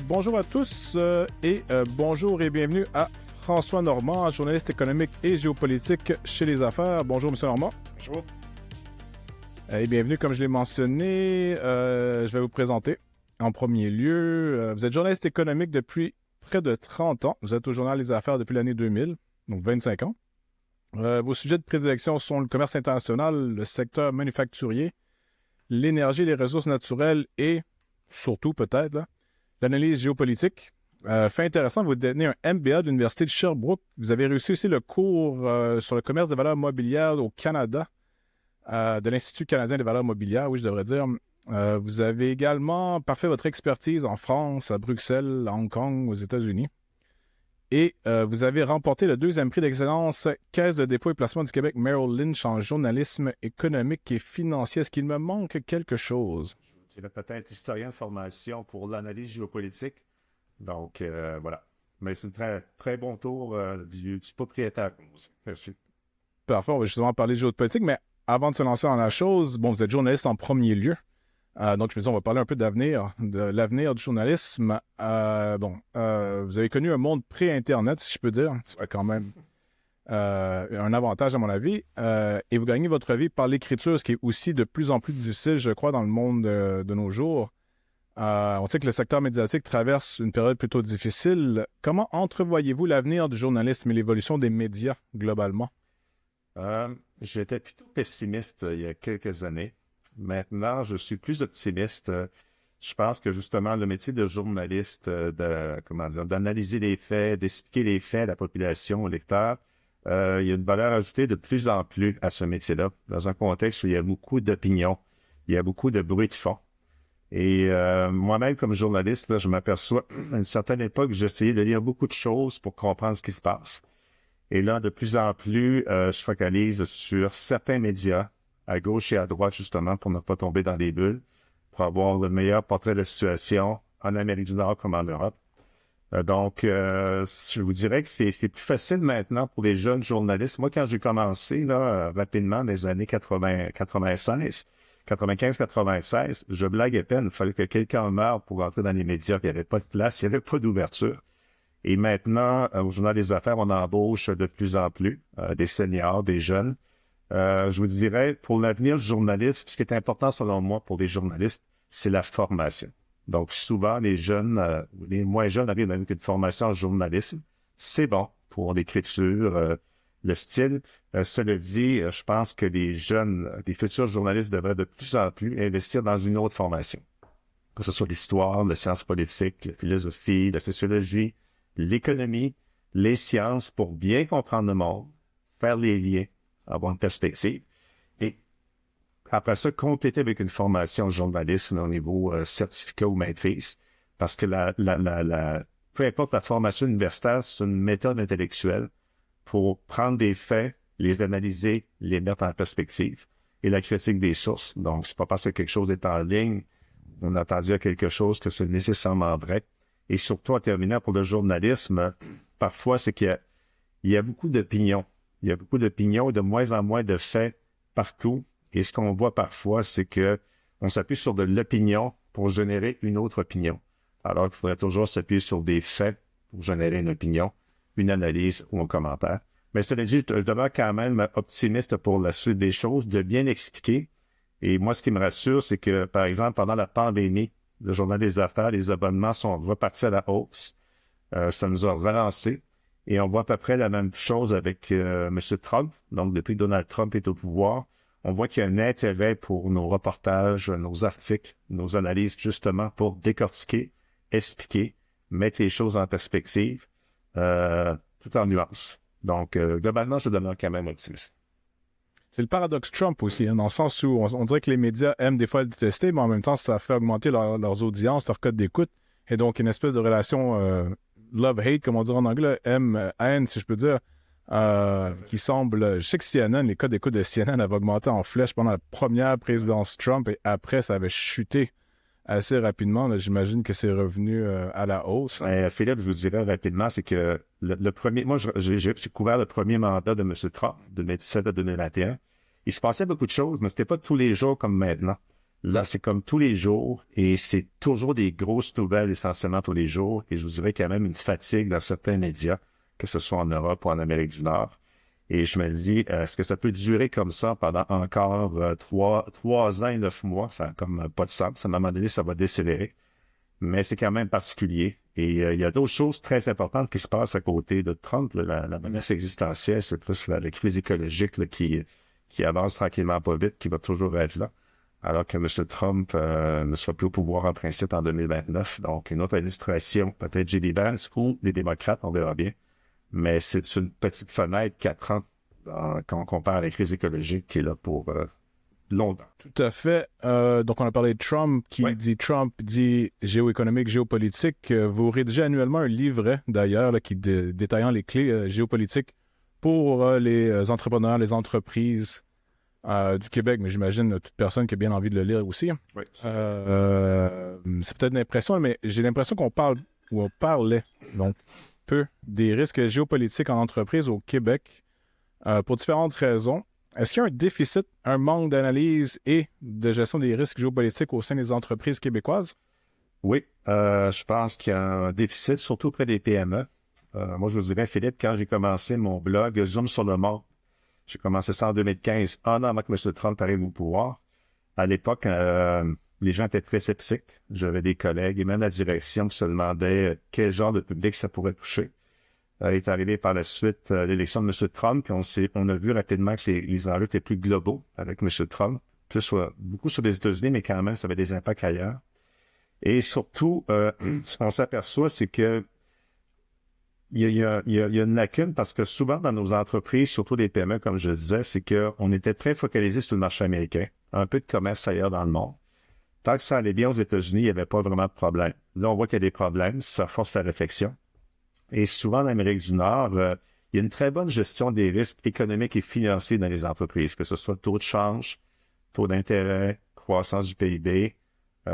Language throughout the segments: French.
Bonjour à tous bonjour et bienvenue à François Normand, journaliste économique et géopolitique chez Les Affaires. Bonjour, M. Normand. Bonjour. Et bienvenue, comme je l'ai mentionné, je vais vous présenter. En premier lieu, vous êtes journaliste économique depuis près de 30 ans. Vous êtes au journal Les Affaires depuis l'année 2000, donc 25 ans. Vos sujets de prédilection sont le commerce international, le secteur manufacturier, l'énergie, les ressources naturelles et, surtout peut-être, l'analyse géopolitique. Fait intéressant, vous détenez un MBA de l'Université de Sherbrooke. Vous avez réussi aussi le cours sur le commerce des valeurs mobilières au Canada, de l'Institut canadien des valeurs mobilières, oui, je devrais dire. Vous avez également parfait votre expertise en France, à Bruxelles, à Hong Kong, aux États-Unis. Et vous avez remporté le 2e prix d'excellence Caisse de dépôt et placement du Québec Merrill Lynch en journalisme économique et financier. Est-ce qu'il me manque quelque chose? Je dirais peut-être historien de formation pour l'analyse géopolitique. Donc, voilà. Mais c'est un très, très bon tour du propriétaire. Merci. Parfait, on va justement parler de géopolitique, mais avant de se lancer dans la chose, bon, vous êtes journaliste en premier lieu. Donc, je me dis, on va parler un peu de l'avenir du journalisme. Vous avez connu un monde pré-Internet, si je peux dire. C'est quand même un avantage, à mon avis. Et vous gagnez votre vie par l'écriture, ce qui est aussi de plus en plus difficile, je crois, dans le monde de nos jours. On sait que le secteur médiatique traverse une période plutôt difficile. Comment entrevoyez-vous l'avenir du journalisme et l'évolution des médias, globalement? J'étais plutôt pessimiste il y a quelques années. Maintenant, je suis plus optimiste. Je pense que justement, le métier de journaliste, d'analyser les faits, d'expliquer les faits à la population, aux lecteurs, il y a une valeur ajoutée de plus en plus à ce métier-là, dans un contexte où il y a beaucoup d'opinions, il y a beaucoup de bruit de fond. Et moi-même, comme journaliste, là, je m'aperçois, à une certaine époque, j'essayais de lire beaucoup de choses pour comprendre ce qui se passe. Et là, de plus en plus, je focalise sur certains médias, à gauche et à droite, justement, pour ne pas tomber dans des bulles, pour avoir le meilleur portrait de la situation en Amérique du Nord comme en Europe. Je vous dirais que c'est plus facile maintenant pour les jeunes journalistes. Moi, quand j'ai commencé, là, rapidement, dans les années 95-96, je blague à peine. Il fallait que quelqu'un meure pour entrer dans les médias. Il n'y avait pas de place, il n'y avait pas d'ouverture. Et maintenant, au Journal des Affaires, on embauche de plus en plus des seniors, des jeunes. Je vous dirais, pour l'avenir du journaliste, ce qui est important selon moi pour les journalistes, c'est la formation. Donc, souvent, les jeunes, les moins jeunes arrivent avec une formation en journalisme. C'est bon pour l'écriture, le style. Cela dit, je pense que les futurs journalistes devraient de plus en plus investir dans une autre formation. Que ce soit l'histoire, la science politique, la philosophie, la sociologie, l'économie, les sciences, pour bien comprendre le monde, faire les liens, avoir une perspective. Et après ça, compléter avec une formation en journalisme au niveau certificat ou maîtrise. Parce que peu importe la formation universitaire, c'est une méthode intellectuelle pour prendre des faits, les analyser, les mettre en perspective. Et la critique des sources. Donc, c'est pas parce que quelque chose est en ligne, on entend dire quelque chose que c'est nécessairement vrai. Et surtout, en terminant pour le journalisme, parfois, c'est qu'il y a beaucoup d'opinions. Il y a beaucoup d'opinions et de moins en moins de faits partout. Et ce qu'on voit parfois, c'est que on s'appuie sur de l'opinion pour générer une autre opinion. Alors qu'il faudrait toujours s'appuyer sur des faits pour générer une opinion, une analyse ou un commentaire. Mais cela dit, je demeure quand même optimiste pour la suite des choses, de bien expliquer. Et moi, ce qui me rassure, c'est que, par exemple, pendant la pandémie, le Journal des Affaires, les abonnements sont repartis à la hausse. Ça nous a relancé. Et on voit à peu près la même chose avec M. Trump. Donc, depuis que Donald Trump est au pouvoir, on voit qu'il y a un intérêt pour nos reportages, nos articles, nos analyses, justement, pour décortiquer, expliquer, mettre les choses en perspective, tout en nuances. Donc, globalement, je demeure quand même optimiste. C'est le paradoxe Trump aussi, hein, dans le sens où on dirait que les médias aiment des fois le détester, mais en même temps, ça fait augmenter leurs audiences, leur code d'écoute, et donc une espèce de relation love-hate, comme on dit en anglais, haine, si je peux dire, qui semble... Je sais que CNN, les codes d'écoute de CNN avaient augmenté en flèche pendant la première présidence Trump, et après, ça avait chuté assez rapidement. Là, j'imagine que c'est revenu à la hausse. Philippe, je vous dirais rapidement, c'est que le premier... Moi, j'ai couvert le premier mandat de M. Trump, de 2017 à 2021. Il se passait beaucoup de choses, mais c'était pas tous les jours comme maintenant. Là, c'est comme tous les jours et c'est toujours des grosses nouvelles essentiellement tous les jours. Et je vous dirais qu'il y a même une fatigue dans certains médias, que ce soit en Europe ou en Amérique du Nord. Et je me dis, est-ce que ça peut durer comme ça pendant encore 3 ans et 9 mois? Ça n'a comme pas de sens. À un moment donné, ça va décélérer. Mais c'est quand même particulier. Et il y a d'autres choses très importantes qui se passent à côté de Trump. Là. La menace existentielle, c'est plus la crise écologique là, qui avance tranquillement pas vite, qui va toujours être là. Alors que M. Trump ne sera plus au pouvoir en principe en 2029. Donc, une autre administration, peut-être J.D. Vance ou des démocrates, on verra bien. Mais c'est une petite fenêtre, 4 ans, quand on compare à la crise écologique qui est là pour longtemps. Tout à fait. Donc, on a parlé de Trump, Trump dit géoéconomique, géopolitique. Vous rédigez annuellement un livret, d'ailleurs, là, détaillant les clés géopolitiques pour les entrepreneurs, les entreprises du Québec, mais j'imagine toute personne qui a bien envie de le lire aussi. Oui. C'est peut-être une impression, mais j'ai l'impression qu'on parlait donc peu des risques géopolitiques en entreprise au Québec pour différentes raisons. Est-ce qu'il y a un déficit, un manque d'analyse et de gestion des risques géopolitiques au sein des entreprises québécoises? Oui, je pense qu'il y a un déficit, surtout auprès des PME. Moi, je vous dirais, Philippe, quand j'ai commencé mon blog Zoom sur le monde, j'ai commencé ça en 2015, un an avant que M. Trump arrive au pouvoir. À l'époque, les gens étaient très sceptiques. J'avais des collègues et même la direction qui se demandaient quel genre de public ça pourrait toucher. Est arrivé par la suite l'élection de M. Trump, puis on a vu rapidement que les enjeux étaient plus globaux avec M. Trump, beaucoup sur les États-Unis, mais quand même, ça avait des impacts ailleurs. Et surtout, ce qu'on s'aperçoit, c'est que il y a une lacune parce que souvent dans nos entreprises, surtout des PME, comme je disais, c'est qu'on était très focalisé sur le marché américain, un peu de commerce ailleurs dans le monde. Tant que ça allait bien aux États-Unis, il n'y avait pas vraiment de problème. Là, on voit qu'il y a des problèmes, ça force la réflexion. Et souvent, en Amérique du Nord, il y a une très bonne gestion des risques économiques et financiers dans les entreprises, que ce soit taux de change, taux d'intérêt, croissance du PIB,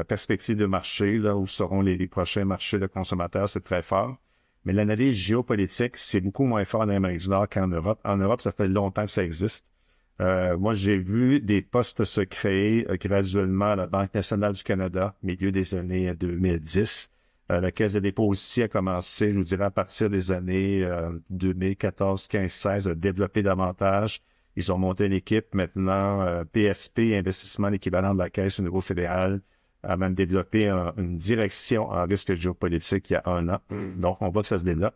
perspective de marché, là où seront les prochains marchés de consommateurs, c'est très fort. Mais l'analyse géopolitique, c'est beaucoup moins fort en Amérique du Nord qu'en Europe. En Europe, ça fait longtemps que ça existe. Moi, j'ai vu des postes se créer graduellement à la Banque nationale du Canada, milieu des années 2010. La Caisse de dépôt aussi a commencé, je vous dirais, à partir des années 2014, 15, 16, à développer davantage. Ils ont monté une équipe maintenant, PSP, investissement l'équivalent de la Caisse au niveau fédéral, a même développé une direction en risque géopolitique il y a 1 an. Donc, on voit que ça se développe.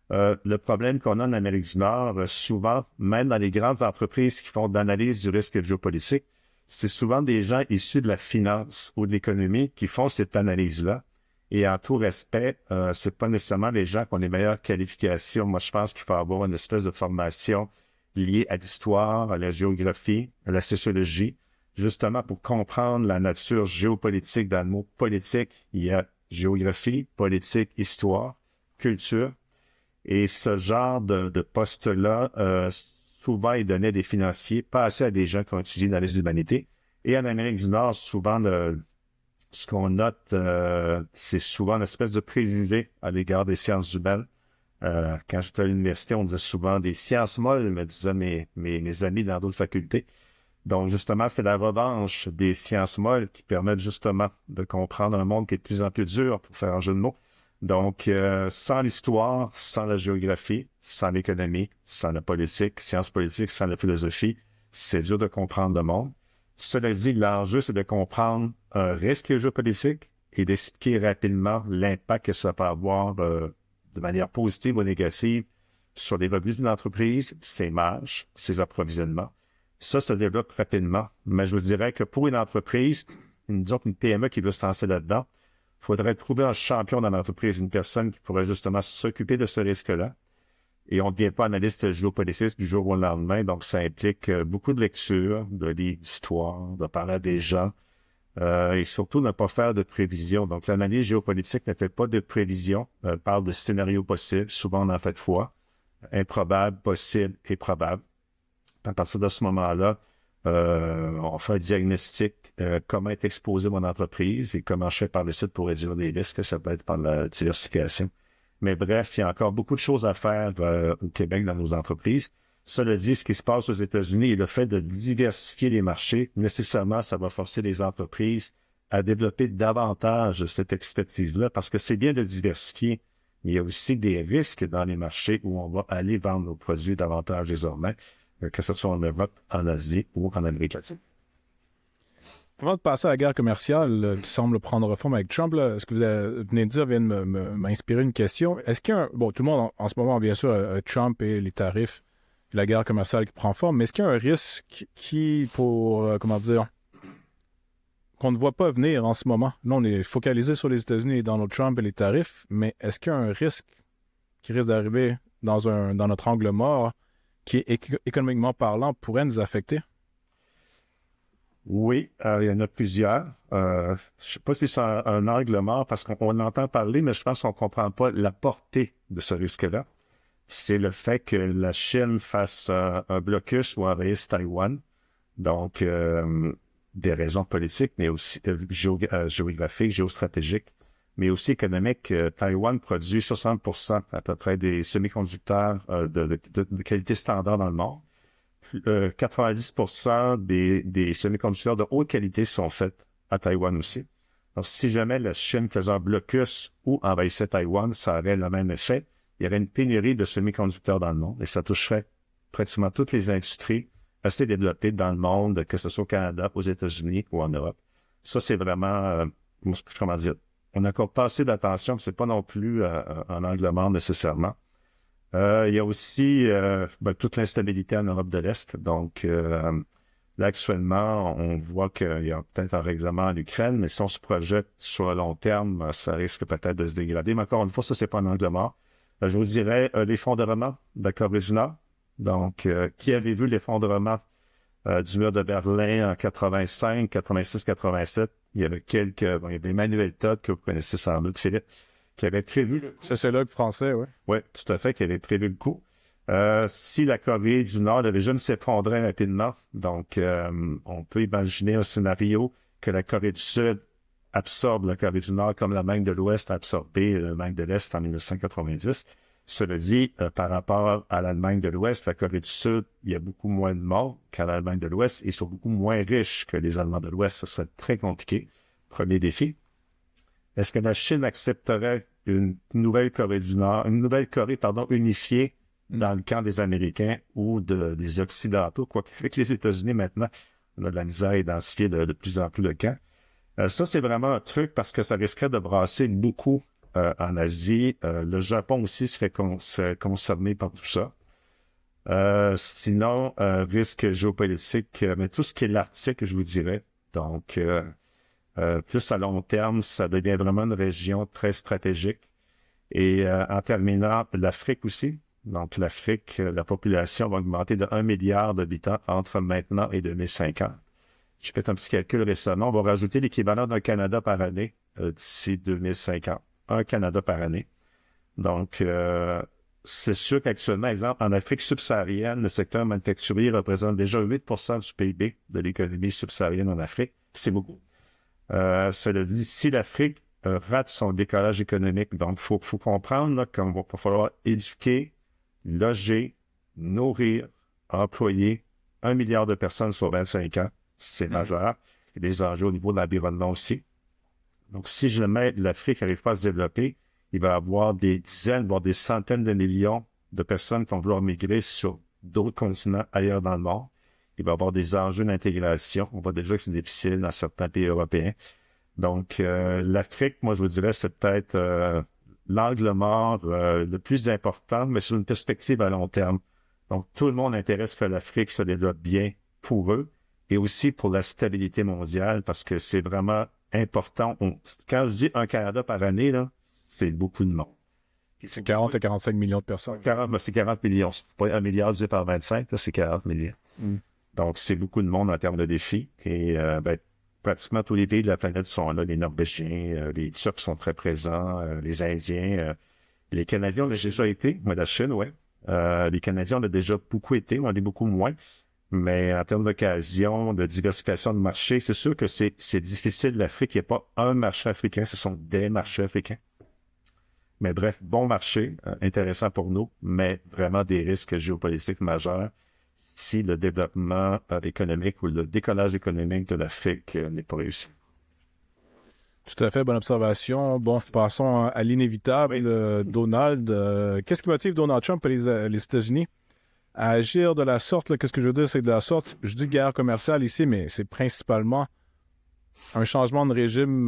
Le problème qu'on a en Amérique du Nord, souvent, même dans les grandes entreprises qui font de l'analyse du risque géopolitique, c'est souvent des gens issus de la finance ou de l'économie qui font cette analyse-là. Et en tout respect, c'est pas nécessairement les gens qui ont les meilleures qualifications. Moi, je pense qu'il faut avoir une espèce de formation liée à l'histoire, à la géographie, à la sociologie, justement pour comprendre la nature géopolitique. Dans le mot politique, il y a géographie, politique, histoire, culture. Et ce genre de poste-là, souvent, il donnait des financiers, pas assez à des gens qui ont étudié dans les humanités. Et en Amérique du Nord, souvent, ce qu'on note, c'est souvent une espèce de préjugé à l'égard des sciences humaines. Quand j'étais à l'université, on disait souvent des sciences molles, me disaient mes amis dans d'autres facultés. Donc, justement, c'est la revanche des sciences molles qui permettent justement de comprendre un monde qui est de plus en plus dur, pour faire un jeu de mots. Donc, sans l'histoire, sans la géographie, sans l'économie, sans la politique, sciences politiques, sans la philosophie, c'est dur de comprendre le monde. Cela dit, l'enjeu, c'est de comprendre un risque géopolitique et d'expliquer rapidement l'impact que ça peut avoir de manière positive ou négative sur les revenus d'une entreprise, ses marges, ses approvisionnements. Ça se développe rapidement. Mais je vous dirais que pour une entreprise, disons qu'une PME qui veut se lancer là-dedans, il faudrait trouver un champion dans l'entreprise, une personne qui pourrait justement s'occuper de ce risque-là. Et on ne devient pas analyste géopolitique du jour au lendemain, donc ça implique beaucoup de lecture, de livres d'histoire, de parler à des gens, et surtout ne pas faire de prévision. Donc l'analyse géopolitique ne fait pas de prévision, parle de scénarios possibles, souvent on en fait foi, improbable, possible et probable. À partir de ce moment-là, on fait un diagnostic, comment est exposée mon entreprise et comment je fais par la suite pour réduire les risques. Ça peut être par la diversification. Mais bref, il y a encore beaucoup de choses à faire au Québec dans nos entreprises. Cela dit, ce qui se passe aux États-Unis et le fait de diversifier les marchés, nécessairement, ça va forcer les entreprises à développer davantage cette expertise-là, parce que c'est bien de diversifier, mais il y a aussi des risques dans les marchés où on va aller vendre nos produits davantage désormais, que ce soit en Europe, en Asie ou en Amérique latine. Avant de passer à la guerre commerciale qui semble prendre forme avec Trump, là, ce que vous venez de dire vient de m'inspirer une question. Est-ce qu'il y a bon, tout le monde en ce moment, bien sûr, Trump et les tarifs, et la guerre commerciale qui prend forme, mais est-ce qu'il y a un risque comment dire, qu'on ne voit pas venir en ce moment? Là, on est focalisé sur les États-Unis et Donald Trump et les tarifs, mais est-ce qu'il y a un risque qui risque d'arriver dans notre angle mort qui, économiquement parlant, pourrait nous affecter? Oui, il y en a plusieurs. Je ne sais pas si c'est un angle mort parce qu'on entend parler, mais je pense qu'on ne comprend pas la portée de ce risque-là. C'est le fait que la Chine fasse un blocus ou envahisse Taïwan. Donc, des raisons politiques, mais aussi géographiques, géostratégiques, mais aussi économiques. Taïwan produit 60% à peu près des semi-conducteurs de qualité standard dans le monde. 90% des semi-conducteurs de haute qualité sont faits à Taïwan aussi. Donc, si jamais la Chine faisait un blocus ou envahissait Taïwan, ça aurait le même effet. Il y aurait une pénurie de semi-conducteurs dans le monde et ça toucherait pratiquement toutes les industries assez développées dans le monde, que ce soit au Canada, aux États-Unis ou en Europe. Ça, c'est vraiment, comment dire, on n'accorde pas assez d'attention, mais c'est pas non plus un angle mort nécessairement. Il y a aussi toute l'instabilité en Europe de l'Est. Donc, là, actuellement, on voit qu'il y a peut-être un règlement en Ukraine, mais si on se projette sur le long terme, ça risque peut-être de se dégrader. Mais encore une fois, ça, c'est pas un angle mort. Je vous dirais l'effondrement de la Corée du Nord. Donc, qui avait vu l'effondrement du mur de Berlin en 85, 86, 87? Il y avait il y avait Emmanuel Todd, que vous connaissez sans doute, Philippe, qui avait prévu le coup. Sociologue français, oui. Oui, tout à fait, qui avait prévu le coup. Si la Corée du Nord avait juste s'effondrer rapidement, donc on peut imaginer un scénario que la Corée du Sud absorbe la Corée du Nord comme l'Allemagne de l'Ouest a absorbé l'Allemagne de l'Est en 1990. Cela dit, par rapport à l'Allemagne de l'Ouest, la Corée du Sud, il y a beaucoup moins de morts qu'à l'Allemagne de l'Ouest et ils sont beaucoup moins riches que les Allemands de l'Ouest. Ce serait très compliqué. Premier défi. Est-ce que la Chine accepterait une nouvelle Corée du Nord, unifiée dans le camp des Américains ou des Occidentaux, quoique avec les États-Unis maintenant, on a de la misère à identifier de plus en plus le camp. Ça, c'est vraiment un truc parce que ça risquerait de brasser beaucoup en Asie. Le Japon aussi serait concerné par tout ça. Sinon, risque géopolitique, mais tout ce qui est l'Arctique, je vous dirais. Donc, plus à long terme, ça devient vraiment une région très stratégique. Et en terminant, l'Afrique aussi. Donc, l'Afrique, la population va augmenter de 1 milliard d'habitants entre maintenant et 2050. J'ai fait un petit calcul récemment. On va rajouter l'équivalent d'un Canada par année d'ici 2050. Un Canada par année. Donc, c'est sûr qu'actuellement, exemple, en Afrique subsaharienne, le secteur manufacturier représente déjà 8% du PIB de l'économie subsaharienne en Afrique. C'est beaucoup. Cela dit, si l'Afrique rate son décollage économique, donc faut comprendre là, qu'il va falloir éduquer, loger, nourrir, employer 1 milliard de personnes sur 25 ans. C'est majeur. Il y a des enjeux au niveau de l'environnement aussi. Donc, si jamais l'Afrique n'arrive pas à se développer, il va y avoir des dizaines, voire des centaines de millions de personnes qui vont vouloir migrer sur d'autres continents ailleurs dans le monde. Il va y avoir des enjeux d'intégration. On voit déjà que c'est difficile dans certains pays européens. Donc, l'Afrique, moi, je vous dirais, c'est peut-être l'angle mort le plus important, mais sur une perspective à long terme. Donc, tout le monde intéresse que l'Afrique se développe bien pour eux et aussi pour la stabilité mondiale parce que c'est vraiment important. Quand je dis un Canada par année, là, c'est beaucoup de monde. C'est 40 à 45 millions de personnes. C'est 40 millions. C'est pas 1 milliard divisé par 25, là, c'est 40 millions. Donc, c'est beaucoup de monde en termes de défis. Et pratiquement tous les pays de la planète sont là. Les Norvégiens, les Turcs sont très présents, les Indiens. Les Canadiens, on a déjà été. Moi, la Chine, ouais. Les Canadiens, on a déjà beaucoup été. On en est beaucoup moins. Mais en termes d'occasion, de diversification de marché, c'est sûr que c'est difficile. L'Afrique, il n'y a pas un marché africain. Ce sont des marchés africains. Mais bref, bon marché, intéressant pour nous, mais vraiment des risques géopolitiques majeurs si le développement économique ou le décollage économique de l'Afrique n'est pas réussi. Tout à fait, bonne observation. Bon, passons à l'inévitable. Oui. Donald, qu'est-ce qui motive Donald Trump et les États-Unis à agir de la sorte? Qu'est-ce que je veux dire, c'est de la sorte, je dis guerre commerciale ici, mais c'est principalement un changement de régime,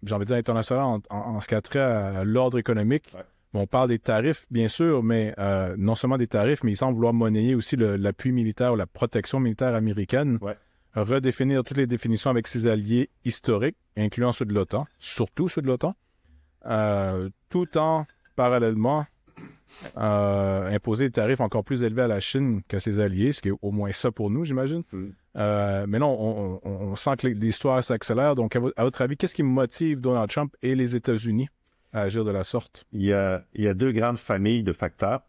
j'ai envie de dire international, en ce qui a trait à l'ordre économique. Ouais. Bon, on parle des tarifs, bien sûr, mais non seulement des tarifs, mais il semble vouloir monnayer aussi l'appui militaire ou la protection militaire américaine, Ouais. redéfinir toutes les définitions avec ses alliés historiques, incluant ceux de l'OTAN, surtout ceux de l'OTAN, tout en, parallèlement, imposer des tarifs encore plus élevés à la Chine qu'à ses alliés, ce qui est au moins ça pour nous, j'imagine. Mais non, on sent que l'histoire s'accélère. Donc, à votre avis, qu'est-ce qui motive Donald Trump et les États-Unis à agir de la sorte? Il y a deux grandes familles de facteurs.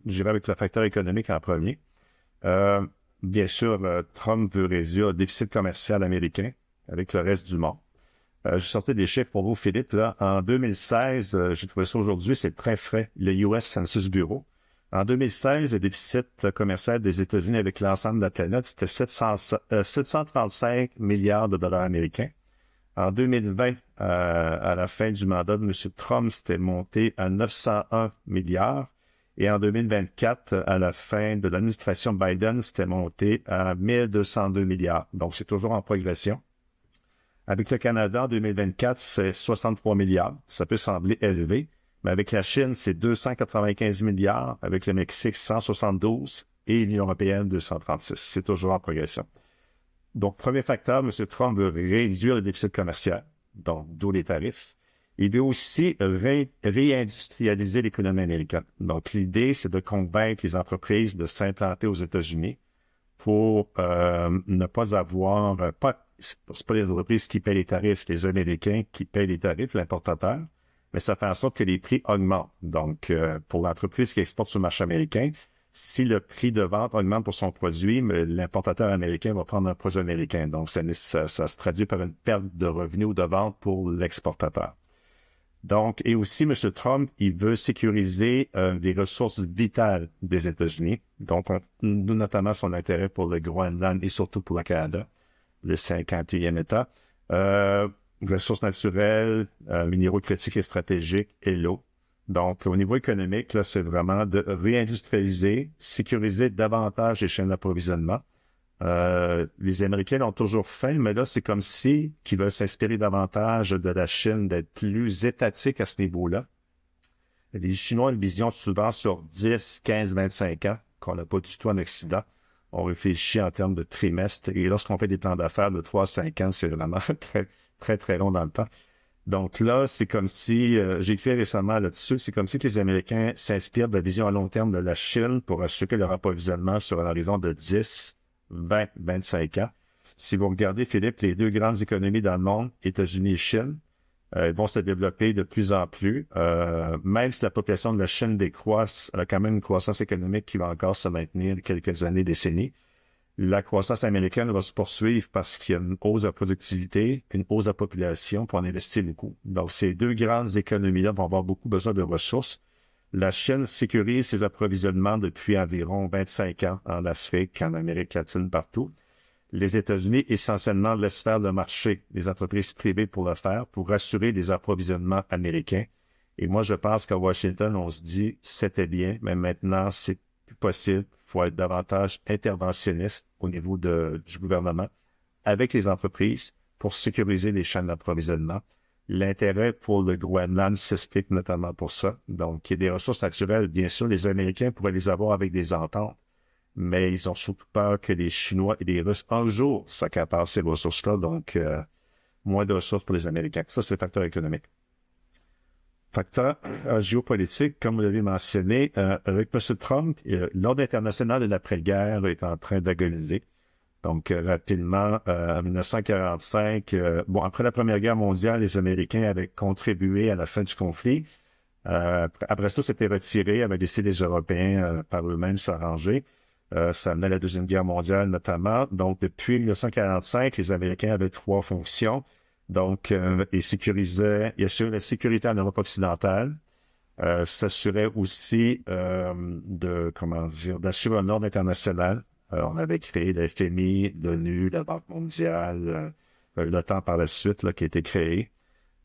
J'irai avec le facteur économique en premier. Bien sûr, Trump veut réduire le déficit commercial américain avec le reste du monde. Je sortais des chiffres pour vous, Philippe. Là. En 2016, j'ai trouvé ça aujourd'hui, c'est très frais, le US Census Bureau. En 2016, le déficit commercial des États-Unis avec l'ensemble de la planète, c'était 735 milliards de dollars américains. En 2020, à la fin du mandat de M. Trump, c'était monté à 901 milliards. Et en 2024, à la fin de l'administration Biden, c'était monté à 1202 milliards. Donc, c'est toujours en progression. Avec le Canada, en 2024, c'est 63 milliards. Ça peut sembler élevé, mais avec la Chine, c'est 295 milliards. Avec le Mexique, 172 et l'Union européenne, 236. C'est toujours en progression. Donc, premier facteur, M. Trump veut réduire le déficit commercial, donc d'où les tarifs. Il veut aussi réindustrialiser l'économie américaine. Donc, l'idée, c'est de convaincre les entreprises de s'implanter aux États-Unis pour ne pas avoir... c'est pas les entreprises qui paient les tarifs, les Américains qui payent les tarifs, l'importateur, mais ça fait en sorte que les prix augmentent. Donc, pour l'entreprise qui exporte sur le marché américain, si le prix de vente augmente pour son produit, mais l'importateur américain va prendre un produit américain. Donc, ça se traduit par une perte de revenus ou de vente pour l'exportateur. Donc, et aussi, M. Trump, il veut sécuriser les ressources vitales des États-Unis, donc notamment son intérêt pour le Groenland et surtout pour le Canada, le 51e État, ressources naturelles, minéraux critiques et stratégiques et l'eau. Donc, au niveau économique, là, c'est vraiment de réindustrialiser, sécuriser davantage les chaînes d'approvisionnement. Les Américains l'ont toujours fait, mais là, c'est comme si qu'ils veulent s'inspirer davantage de la Chine, d'être plus étatique à ce niveau-là. Les Chinois ont une vision souvent sur 10, 15, 25 ans, qu'on n'a pas du tout en Occident. On réfléchit en termes de trimestres, et lorsqu'on fait des plans d'affaires de 3 à 5 ans, c'est vraiment très, très, très long dans le temps. Donc là, c'est comme si, j'ai écrit récemment là-dessus, c'est comme si les Américains s'inspirent de la vision à long terme de la Chine pour assurer leur approvisionnement sur un horizon de 10, 20, 25 ans. Si vous regardez, Philippe, les deux grandes économies dans le monde, États-Unis et Chine, vont se développer de plus en plus. Même si la population de la Chine décroisse, elle a quand même une croissance économique qui va encore se maintenir quelques années, décennies. La croissance américaine va se poursuivre parce qu'il y a une hausse de productivité, une hausse de la population pour en investir beaucoup. Donc, ces deux grandes économies-là vont avoir beaucoup besoin de ressources. La Chine sécurise ses approvisionnements depuis environ 25 ans en Afrique, en Amérique latine, partout. Les États-Unis, essentiellement, laissent faire le marché des entreprises privées pour le faire, pour assurer des approvisionnements américains. Et moi, je pense qu'à Washington, on se dit, c'était bien, mais maintenant, c'est plus possible. Il faut être davantage interventionniste au niveau du gouvernement avec les entreprises pour sécuriser les chaînes d'approvisionnement. L'intérêt pour le Groenland s'explique notamment pour ça. Donc, il y a des ressources naturelles, bien sûr, les Américains pourraient les avoir avec des ententes, mais ils ont surtout peur que les Chinois et les Russes, un jour, s'accaparent ces ressources-là. Donc, moins de ressources pour les Américains. Ça, c'est le facteur économique. Facteur géopolitique, comme vous l'avez mentionné, avec M. Trump, l'ordre international de l'après-guerre est en train d'agoniser. Donc, rapidement, en 1945, après la Première Guerre mondiale, les Américains avaient contribué à la fin du conflit. Après ça, c'était retiré, avaient laissé les Européens par eux-mêmes s'arranger. Ça amenait à la Deuxième Guerre mondiale notamment. Donc, depuis 1945, les Américains avaient trois fonctions. Donc, ils assuraient la sécurité en Europe occidentale, s'assurait aussi d'assurer un ordre international. On avait créé le FMI, l'ONU, la Banque mondiale, l'OTAN par la suite, là, qui a été créé.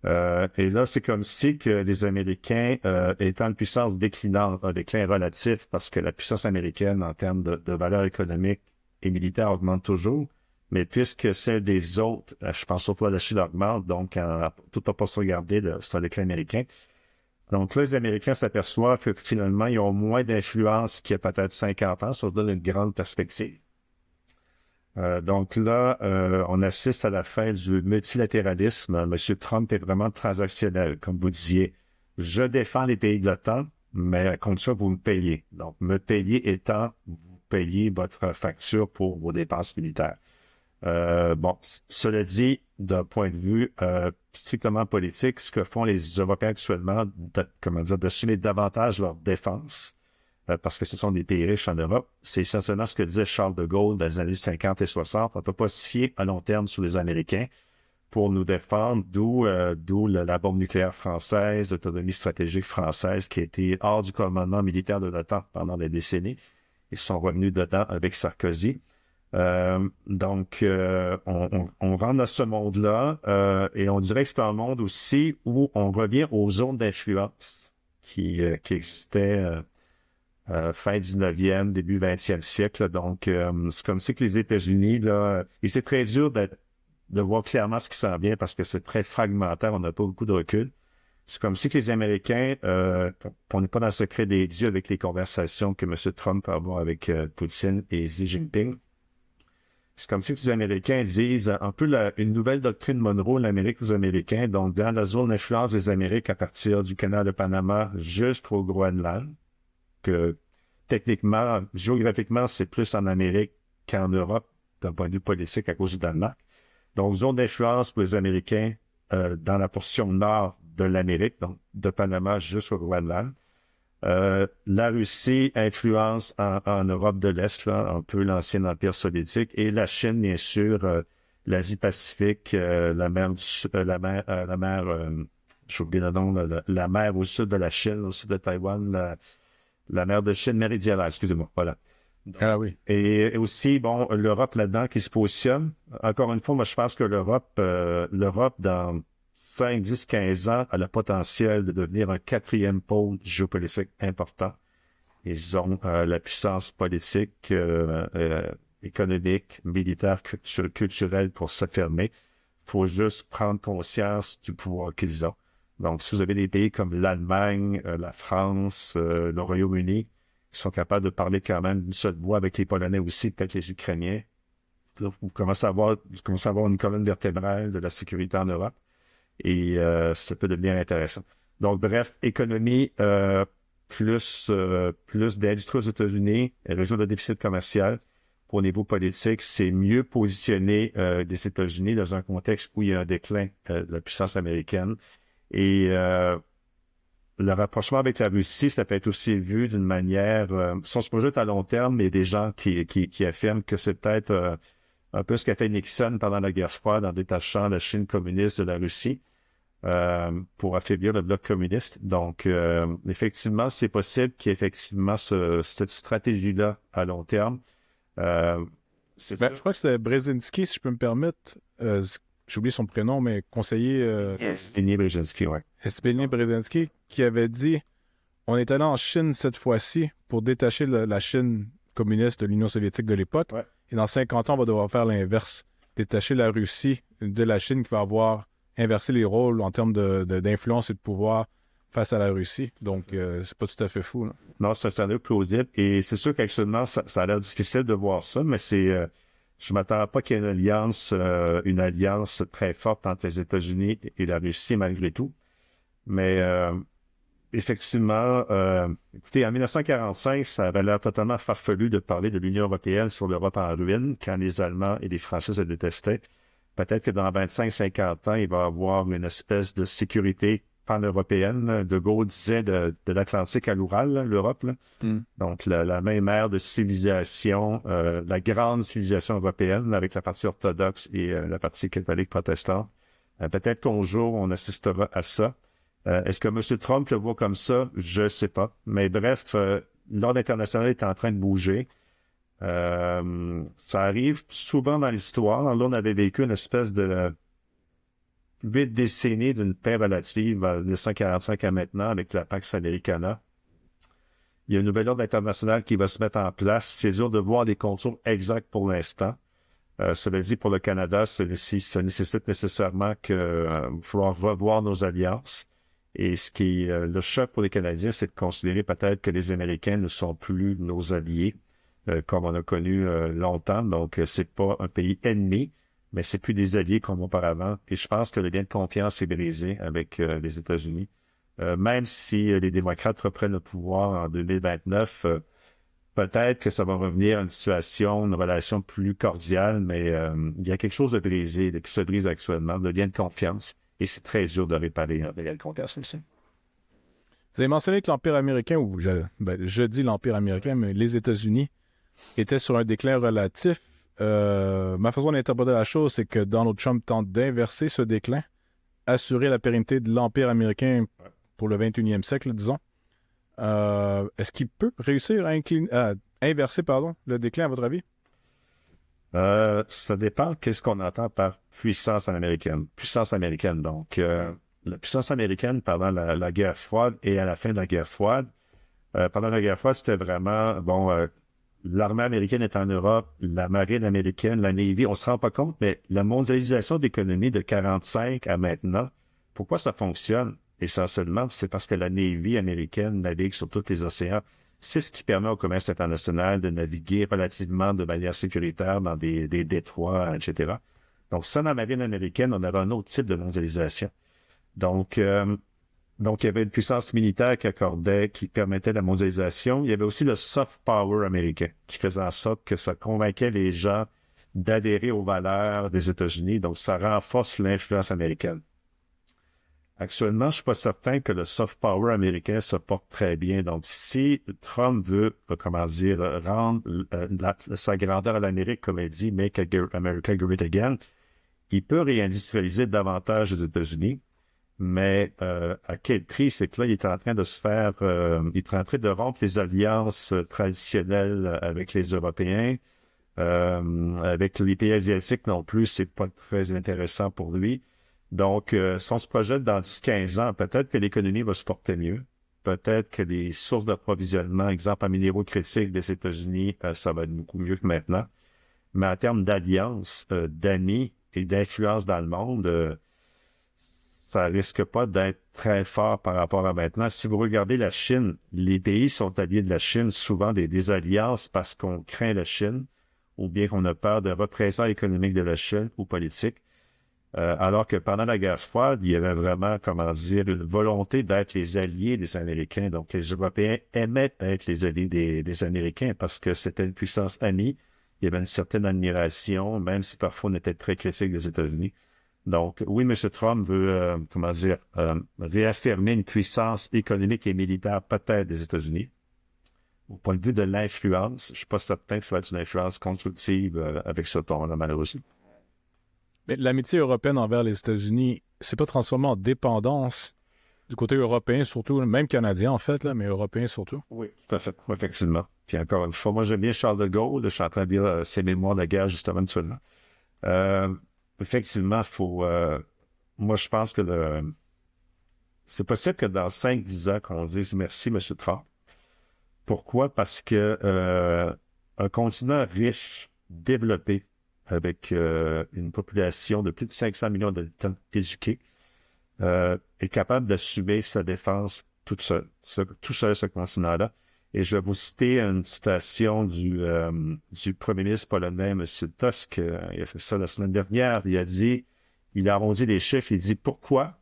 Et là, c'est comme si que les Américains, étant une puissance déclinante, un déclin relatif, parce que la puissance américaine, en termes de valeur économique et militaire, augmente toujours, mais puisque celle des autres, je pense surtout à la Chine, augmente, donc tout n'a pas se regarder, c'est un déclin américain. Donc là, les Américains s'aperçoivent que finalement, ils ont moins d'influence qu'il y a peut-être 50 ans, ça leur donne une grande perspective. Donc là, on assiste à la fin du multilatéralisme. M. Trump est vraiment transactionnel, comme vous disiez. Je défends les pays de l'OTAN, mais à condition que vous me payez. Donc, me payer étant, vous payez votre facture pour vos dépenses militaires. Cela dit, d'un point de vue strictement politique, ce que font les Européens actuellement, d'assumer davantage leur défense, parce que ce sont des pays riches en Europe, c'est essentiellement ce que disait Charles de Gaulle dans les années 50 et 60. On ne peut pas se fier à long terme sur les Américains pour nous défendre, d'où la bombe nucléaire française, l'autonomie stratégique française qui a été hors du commandement militaire de l'OTAN pendant des décennies. Ils sont revenus dedans avec Sarkozy. On rentre dans ce monde-là et on dirait que c'est un monde aussi où on revient aux zones d'influence qui existaient fin 19e, début 20e siècle. Donc, c'est comme si que les États-Unis, là, et c'est très dur de voir clairement ce qui s'en vient parce que c'est très fragmentaire, on n'a pas beaucoup de recul. C'est comme si que les Américains, on n'est pas dans le secret des dieux avec les conversations que M. Trump va avoir avec Poutine et Xi Jinping. C'est comme si les Américains disent un peu une nouvelle doctrine Monroe, l'Amérique aux Américains, donc dans la zone d'influence des Amériques à partir du canal de Panama jusqu'au Groenland, que techniquement, géographiquement, c'est plus en Amérique qu'en Europe, d'un point de vue politique à cause du Danemark. Donc, zone d'influence pour les Américains dans la portion nord de l'Amérique, donc de Panama jusqu'au Groenland. La Russie influence en Europe de l'Est, là, un peu l'ancien empire soviétique, et la Chine, bien sûr, l'Asie-Pacifique, la mer, j'ai oublié le nom, la mer au sud de la Chine, au sud de Taïwan, la mer de Chine méridionale, excusez-moi, voilà. Donc, oui. et aussi, bon, l'Europe là-dedans qui se positionne. Encore une fois, moi, je pense que l'Europe, dans 5, 10, 15 ans, a le potentiel de devenir un 4e pôle géopolitique important. Ils ont la puissance politique, économique, militaire, culturelle pour s'affirmer. Il faut juste prendre conscience du pouvoir qu'ils ont. Donc, si vous avez des pays comme l'Allemagne, la France, le Royaume-Uni, qui sont capables de parler quand même d'une seule voix avec les Polonais aussi, peut-être les Ukrainiens, là, vous commencez à avoir une colonne vertébrale de la sécurité en Europe. Et ça peut devenir intéressant. Donc, bref, économie, plus d'industrie aux États-Unis, résoudre le déficit commercial. Au niveau politique, c'est mieux positionner les États-Unis dans un contexte où il y a un déclin de la puissance américaine. Et le rapprochement avec la Russie, ça peut être aussi vu d'une manière... si on se projette à long terme, il y a des gens qui affirment que c'est peut-être un peu ce qu'a fait Nixon pendant la guerre froide en détachant la Chine communiste de la Russie pour affaiblir le bloc communiste. Donc, effectivement, c'est possible qu'il y ait effectivement cette stratégie-là à long terme. Je crois que c'était Brzezinski, si je peux me permettre. J'ai oublié son prénom, mais conseiller... Zbigniew Brzezinski, oui. Zbigniew Brzezinski, qui avait dit « On est allé en Chine cette fois-ci pour détacher la Chine communiste de l'Union soviétique de l'époque. Ouais. Et dans 50 ans, on va devoir faire l'inverse. Détacher la Russie de la Chine qui va avoir inversé les rôles en termes d'influence et de pouvoir face à la Russie. Donc, c'est pas tout à fait fou. Là. Non, c'est un scénario plausible. Et c'est sûr qu'actuellement, ça a l'air difficile de voir ça, mais c'est... je m'attends pas qu'il y ait une alliance très forte entre les États-Unis et la Russie, malgré tout. Mais effectivement, écoutez, en 1945, ça avait l'air totalement farfelu de parler de l'Union européenne sur l'Europe en ruine, quand les Allemands et les Français se détestaient. Peut-être que dans 25-50 ans, il va y avoir une espèce de sécurité pan-européenne. De Gaulle disait de l'Atlantique à l'Oural, l'Europe. Là. Donc, la même ère de civilisation, la grande civilisation européenne, avec la partie orthodoxe et la partie catholique protestante. Peut-être qu'un jour, on assistera à ça. Est-ce que M. Trump le voit comme ça? Je ne sais pas. Mais bref, l'ordre international est en train de bouger. Ça arrive souvent dans l'histoire. Là, on avait vécu une espèce de 8 décennies d'une paix relative de 1945 à maintenant avec la Pax Americana. Il y a un nouvel ordre international qui va se mettre en place. C'est dur de voir des contours exacts pour l'instant. Cela dit, pour le Canada, ça nécessite nécessairement que falloir revoir nos alliances. Et ce qui est le choc pour les Canadiens, c'est de considérer peut-être que les Américains ne sont plus nos alliés, comme on a connu longtemps. Donc, c'est pas un pays ennemi, mais c'est plus des alliés comme auparavant. Et je pense que le lien de confiance est brisé avec les États-Unis. Même si les démocrates reprennent le pouvoir en 2029, peut-être que ça va revenir à une situation, une relation plus cordiale, mais il y a quelque chose de brisé, qui se brise actuellement, le lien de confiance, et c'est très dur de réparer un lien de confiance aussi. Vous avez mentionné que l'Empire américain, ou je dis l'Empire américain, mais les États-Unis étaient sur un déclin relatif. Ma façon d'interpréter la chose, c'est que Donald Trump tente d'inverser ce déclin, assurer la pérennité de l'Empire américain pour le 21e siècle, disons. Est-ce qu'il peut réussir à inverser le déclin, à votre avis? Ça dépend qu'est-ce qu'on entend par puissance américaine. Puissance américaine, donc. La puissance américaine pendant la guerre froide et à la fin de la guerre froide. Pendant la guerre froide, c'était vraiment, l'armée américaine est en Europe, la marine américaine, la Navy, on se rend pas compte, mais la mondialisation d'économie de 45 à maintenant, pourquoi ça fonctionne? Essentiellement, c'est parce que la Navy américaine navigue sur tous les océans. C'est ce qui permet au commerce international de naviguer relativement de manière sécuritaire dans des détroits, etc. Donc, sans la marine américaine, on avait un autre type de mondialisation. Donc, il y avait une puissance militaire qui permettait la mondialisation. Il y avait aussi le soft power américain, qui faisait en sorte que ça convainquait les gens d'adhérer aux valeurs des États-Unis. Donc, ça renforce l'influence américaine. Actuellement, je suis pas certain que le soft power américain se porte très bien. Donc, si Trump veut, rendre sa grandeur à l'Amérique, comme il dit, Make America Great Again, il peut réindustrialiser davantage les États-Unis. Mais à quel prix? C'est que là, il est en train de il est en train de rompre les alliances traditionnelles avec les Européens. Avec les pays asiatiques non plus, c'est pas très intéressant pour lui. Donc, si on se projette dans 10-15 ans, peut-être que l'économie va se porter mieux. Peut-être que les sources d'approvisionnement, exemple en minéraux critiques des États-Unis, ça va être beaucoup mieux que maintenant. Mais en termes d'alliance, d'amis et d'influence dans le monde, ça risque pas d'être très fort par rapport à maintenant. Si vous regardez la Chine, les pays sont alliés de la Chine, souvent des alliances parce qu'on craint la Chine ou bien qu'on a peur de représailles économiques de la Chine ou politiques. Alors que pendant la guerre froide, il y avait vraiment, une volonté d'être les alliés des Américains. Donc, les Européens aimaient être les alliés des Américains parce que c'était une puissance amie. Il y avait une certaine admiration, même si parfois on était très critique des États-Unis. Donc, oui, M. Trump veut, réaffirmer une puissance économique et militaire peut-être des États-Unis. Au point de vue de l'influence, je suis pas certain que ça va être une influence constructive avec ce ton-là, malheureusement. Mais l'amitié européenne envers les États-Unis s'est pas transformée en dépendance du côté européen surtout, même canadien en fait, là, mais européen surtout. Oui, tout à fait, effectivement. Puis encore une fois, moi j'aime bien Charles de Gaulle, je suis en train de lire ses mémoires de guerre justement actuellement. Effectivement, moi je pense que c'est possible que dans 5-10 ans qu'on dise merci, M. Trump. Pourquoi? Parce que un continent riche, développé, avec une population de plus de 500 millions d'habitants éduqués, est capable d'assumer sa défense toute seule, tout seul, ce continent-là. Et je vais vous citer une citation du premier ministre polonais, M. Tusk. Il a fait ça la semaine dernière. Il a arrondi les chiffres, il dit « Pourquoi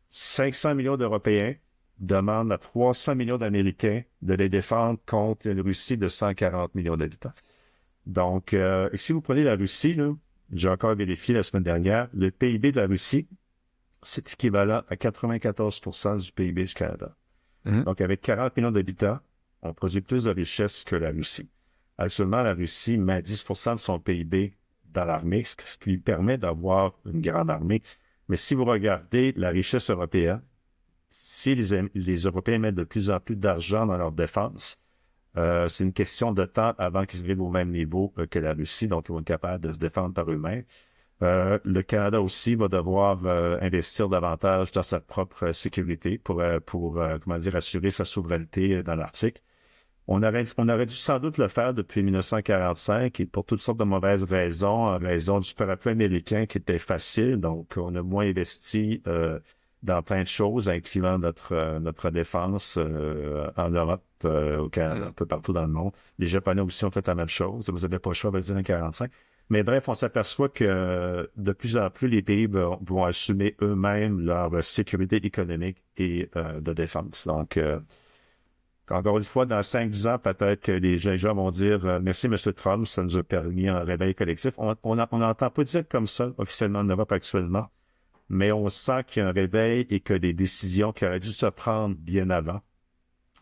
500 millions d'Européens demandent à 300 millions d'Américains de les défendre contre une Russie de 140 millions d'habitants? » Donc, si vous prenez la Russie, là, j'ai encore vérifié la semaine dernière, le PIB de la Russie, c'est équivalent à 94% du PIB du Canada. Mm-hmm. Donc, avec 40 millions d'habitants, on produit plus de richesses que la Russie. Actuellement, la Russie met 10% de son PIB dans l'armée, ce qui lui permet d'avoir une grande armée. Mais si vous regardez la richesse européenne, si les Européens mettent de plus en plus d'argent dans leur défense, c'est une question de temps avant qu'ils arrivent au même niveau que la Russie, donc ils vont être capables de se défendre par eux-mêmes. Le Canada aussi va devoir investir davantage dans sa propre sécurité pour comment dire, assurer sa souveraineté dans l'Arctique. On aurait dû sans doute le faire depuis 1945 et pour toutes sortes de mauvaises raisons, en raison du parapluie américain qui était facile, donc on a moins investi dans plein de choses, incluant notre défense en Europe, au Canada, un peu partout dans le monde. Les Japonais aussi ont fait la même chose. Vous n'avez pas le choix de dire en 1945. Mais bref, on s'aperçoit que de plus en plus, les pays vont assumer eux-mêmes leur sécurité économique et de défense. Donc, encore une fois, dans 5-10 ans, peut-être que les gens vont dire merci, M. Trump, ça nous a permis un réveil collectif. On n'entend pas dire comme ça officiellement en Europe actuellement, mais on sent qu'il y a un réveil et que des décisions qui auraient dû se prendre bien avant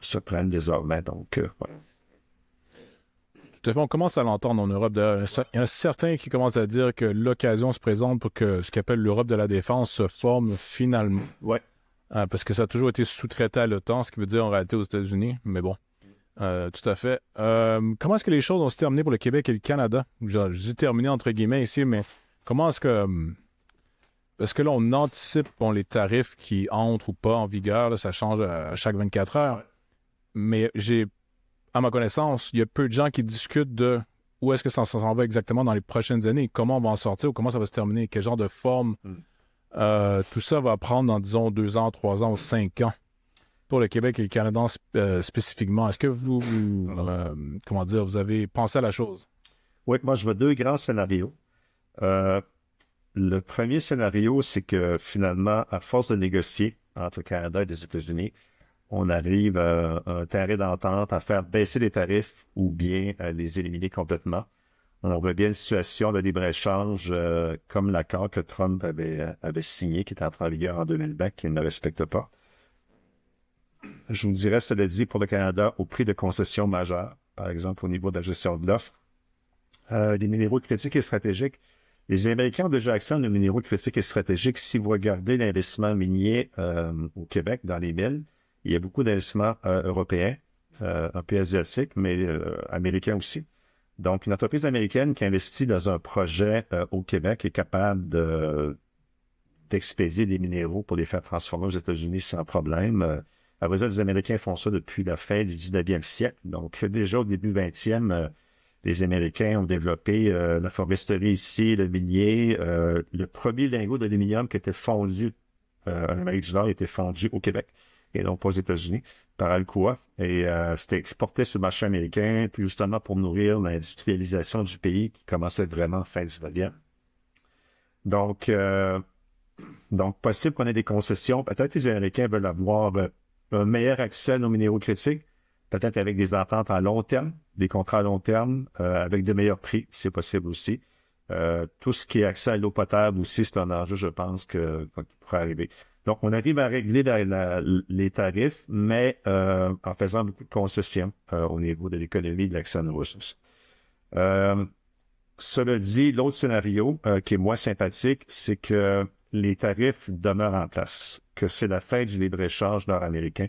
se prennent désormais. Donc, voilà. Tout à fait, on commence à l'entendre en Europe. D'ailleurs, il y en a certains qui commencent à dire que l'occasion se présente pour que ce qu'appelle l'Europe de la défense se forme finalement. Ouais. Parce que ça a toujours été sous-traité à l'OTAN, ce qui veut dire en réalité aux États-Unis. Mais bon, tout à fait. Comment est-ce que les choses ont se terminé pour le Québec et le Canada? Je dis terminé entre guillemets ici, mais comment est-ce que... Parce que là, on anticipe les tarifs qui entrent ou pas en vigueur. Là, ça change à chaque 24 heures. Ouais. Mais à ma connaissance, il y a peu de gens qui discutent de où est-ce que ça s'en va exactement dans les prochaines années, comment on va en sortir ou comment ça va se terminer, quel genre de forme tout ça va prendre dans, disons, 2 ans, 3 ans ou 5 ans pour le Québec et le Canada spécifiquement. Est-ce que comment dire, vous avez pensé à la chose? Oui, moi, je vois 2 grands scénarios. Le premier scénario, c'est que finalement, à force de négocier entre le Canada et les États-Unis, on arrive à un terrain d'entente à faire baisser les tarifs ou bien à les éliminer complètement. On revient à une situation de libre-échange comme l'accord que Trump avait signé, qui est entré en vigueur en 2020, qu'il ne respecte pas. Je vous dirais, cela dit, pour le Canada, au prix de concessions majeures, par exemple au niveau de la gestion de l'offre, les minéraux critiques et stratégiques. Les Américains ont déjà accès aux minéraux critiques et stratégiques. Si vous regardez l'investissement minier au Québec, dans les mines, il y a beaucoup d'investissements européens, un peu asiatiques, mais américains aussi. Donc, une entreprise américaine qui investit dans un projet au Québec est capable d'expédier des minéraux pour les faire transformer aux États-Unis sans problème. À vrai dire, les Américains font ça depuis la fin du 19e siècle. Donc, déjà au début 20e, les Américains ont développé la foresterie ici, le minier. Le premier lingot d'aluminium qui était fondu en Amérique du Nord était fondu au Québec et non pas aux États-Unis par Alcoa. Et c'était exporté sur le marché américain, puis justement pour nourrir l'industrialisation du pays qui commençait vraiment fin 19e. Donc, possible qu'on ait des concessions. Peut-être que les Américains veulent avoir un meilleur accès à nos minéraux critiques, peut-être avec des ententes à long terme, des contrats à long terme, avec de meilleurs prix, c'est possible aussi. Tout ce qui est accès à l'eau potable aussi, c'est un enjeu, je pense, qui pourrait arriver. Donc, on arrive à régler les tarifs, mais en faisant beaucoup de concessions au niveau de l'économie et de l'accès à nos ressources. Cela dit, l'autre scénario qui est moins sympathique, c'est que les tarifs demeurent en place, que c'est la fin du libre-échange nord-américain.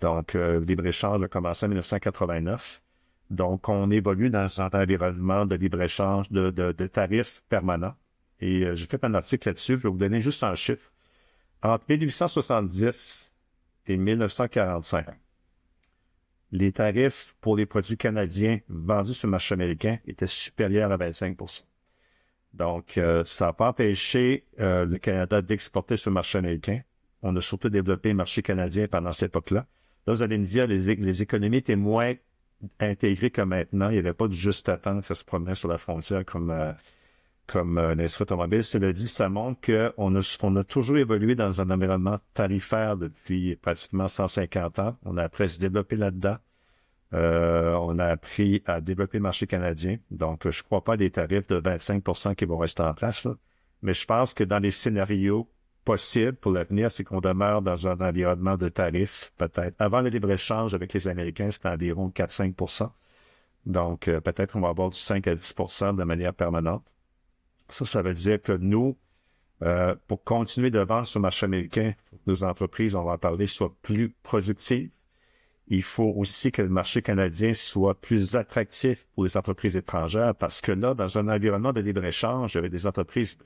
Donc, le libre-échange a commencé en 1989. Donc, on évolue dans un environnement de libre-échange, de tarifs permanents. Et j'ai fait un article là-dessus, je vais vous donner juste un chiffre. Entre 1870 et 1945, les tarifs pour les produits canadiens vendus sur le marché américain étaient supérieurs à 25%. Donc, ça n'a pas empêché le Canada d'exporter sur le marché américain. On a surtout développé le marché canadien pendant cette époque-là. Là, vous allez me dire, les économies étaient moins intégrées que maintenant. Il n'y avait pas de juste à temps que ça se promenait sur la frontière comme l'industrie automobile. Cela dit, ça montre qu'on a toujours évolué dans un environnement tarifaire depuis pratiquement 150 ans. On a appris à se développer là-dedans. On a appris à développer le marché canadien. Donc, je ne crois pas à des tarifs de 25% qui vont rester en place, là. Mais je pense que dans les scénarios possibles pour l'avenir, c'est qu'on demeure dans un environnement de tarifs, peut-être. Avant le libre-échange avec les Américains, c'était environ 4-5%. Donc, peut-être qu'on va avoir du 5 à 10% de manière permanente. Ça veut dire que nous, Pour continuer de vendre sur le marché américain, nos entreprises, on va en parler, soient plus productives. Il faut aussi que le marché canadien soit plus attractif pour les entreprises étrangères parce que là, dans un environnement de libre-échange, il y avait des entreprises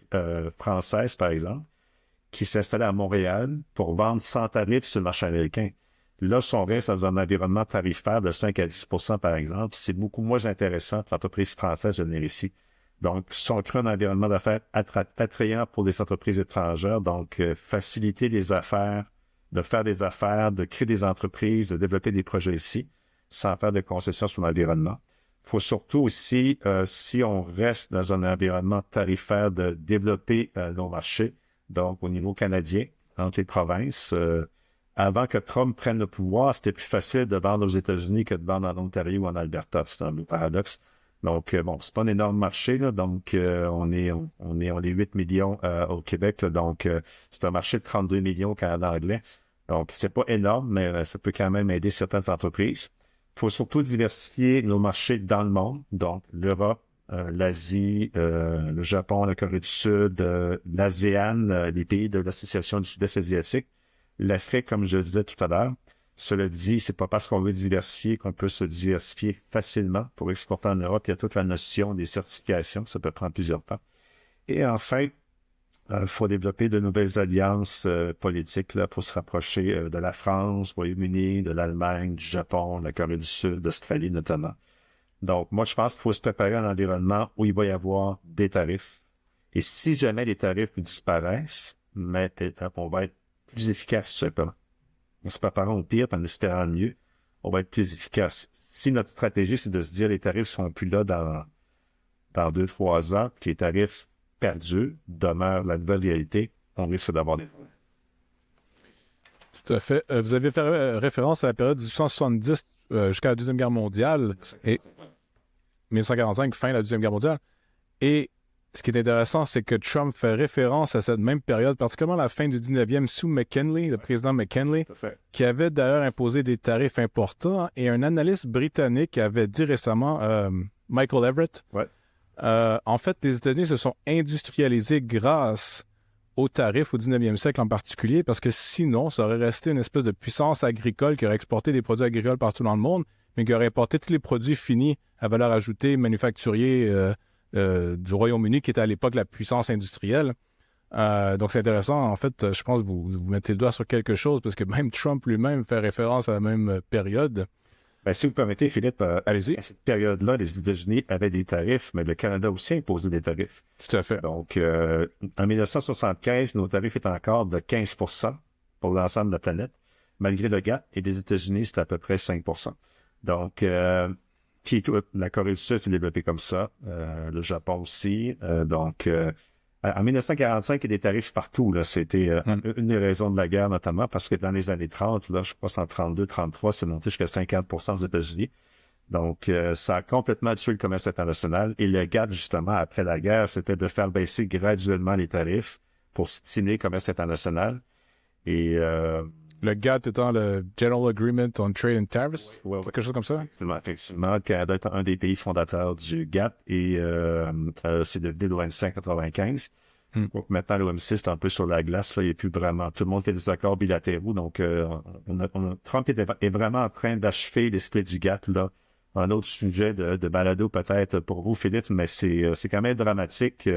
françaises, par exemple, qui s'installaient à Montréal pour vendre sans tarif sur le marché américain. Là, si on reste dans un environnement tarifaire de 5 à 10 par exemple, c'est beaucoup moins intéressant pour l'entreprise française de venir ici. Donc, si on crée un environnement d'affaires attrayant pour les entreprises étrangères, donc faciliter les affaires, de faire des affaires, de créer des entreprises, de développer des projets ici, sans faire de concessions sur l'environnement. Il faut surtout aussi, si on reste dans un environnement tarifaire, de développer nos marchés, donc au niveau canadien, entre les provinces. Avant que Trump prenne le pouvoir, c'était plus facile de vendre aux États-Unis que de vendre en Ontario ou en Alberta. C'est un paradoxe. Donc, bon, c'est pas un énorme marché, là, donc on est 8 millions au Québec, là, donc c'est un marché de 32 millions au Canada anglais. Donc, c'est pas énorme, mais ça peut quand même aider certaines entreprises. Il faut surtout diversifier nos marchés dans le monde, donc l'Europe, l'Asie, le Japon, la Corée du Sud, l'ASEAN, les pays de l'Association du Sud-Est asiatique, l'Afrique, comme je le disais tout à l'heure. Cela dit, c'est pas parce qu'on veut diversifier qu'on peut se diversifier facilement. Pour exporter en Europe, il y a toute la notion des certifications, ça peut prendre plusieurs temps. Et enfin, il faut développer de nouvelles alliances politiques là, pour se rapprocher de la France, du Royaume-Uni, de l'Allemagne, du Japon, de la Corée du Sud, d'Australie notamment. Donc, moi, je pense qu'il faut se préparer à un environnement où il va y avoir des tarifs. Et si jamais les tarifs disparaissent, mais on va être plus efficace, tout simplement. En se préparant au pire, en espérant le mieux, on va être plus efficace. Si notre stratégie, c'est de se dire les tarifs seront plus là dans 2-3 ans, que les tarifs perdurent, demeurent la nouvelle réalité, on risque d'avoir des problèmes. Tout à fait. Vous avez fait référence à la période 1870 jusqu'à la Deuxième Guerre mondiale et 1945, fin de la Deuxième Guerre mondiale. Et ce qui est intéressant, c'est que Trump fait référence à cette même période, particulièrement à la fin du 19e, sous McKinley, le président McKinley, qui avait d'ailleurs imposé des tarifs importants. Et un analyste britannique avait dit récemment, Michael Everett, en fait, les États-Unis se sont industrialisés grâce aux tarifs au 19e siècle en particulier, parce que sinon, ça aurait resté une espèce de puissance agricole qui aurait exporté des produits agricoles partout dans le monde, mais qui aurait importé tous les produits finis à valeur ajoutée, manufacturiers, du Royaume-Uni, qui était à l'époque la puissance industrielle. Donc, c'est intéressant. En fait, je pense que vous mettez le doigt sur quelque chose, parce que même Trump lui-même fait référence à la même période. Ben, si vous permettez, Philippe, allez-y. À cette période-là, les États-Unis avaient des tarifs, mais le Canada aussi imposait des tarifs. Tout à fait. Donc, en 1975, nos tarifs étaient encore de 15% pour l'ensemble de la planète, malgré le GATT, et les États-Unis, c'était à peu près 5%. Donc, puis la Corée du Sud s'est développée comme ça, le Japon aussi. En 1945, il y a des tarifs partout. Là, c'était une des raisons de la guerre, notamment, parce que dans les années 30, là, je crois en 32-33, c'est monté jusqu'à 50% aux États-Unis. Donc, ça a complètement tué le commerce international. Et le GATT, justement, après la guerre, c'était de faire baisser graduellement les tarifs pour stimuler le commerce international. Et le GATT étant le General Agreement on Trade and Tariffs, quelque chose comme ça? Effectivement, le Canada est un des pays fondateurs du GATT et c'est devenu l'OMC en 95. Donc, maintenant, l'OMC, c'est un peu sur la glace. Là, il n'y a plus vraiment... Tout le monde fait des accords bilatéraux. Donc, Trump est vraiment en train d'achever l'esprit du GATT. Là. Un autre sujet de balado peut-être pour vous, Philippe, mais c'est quand même dramatique.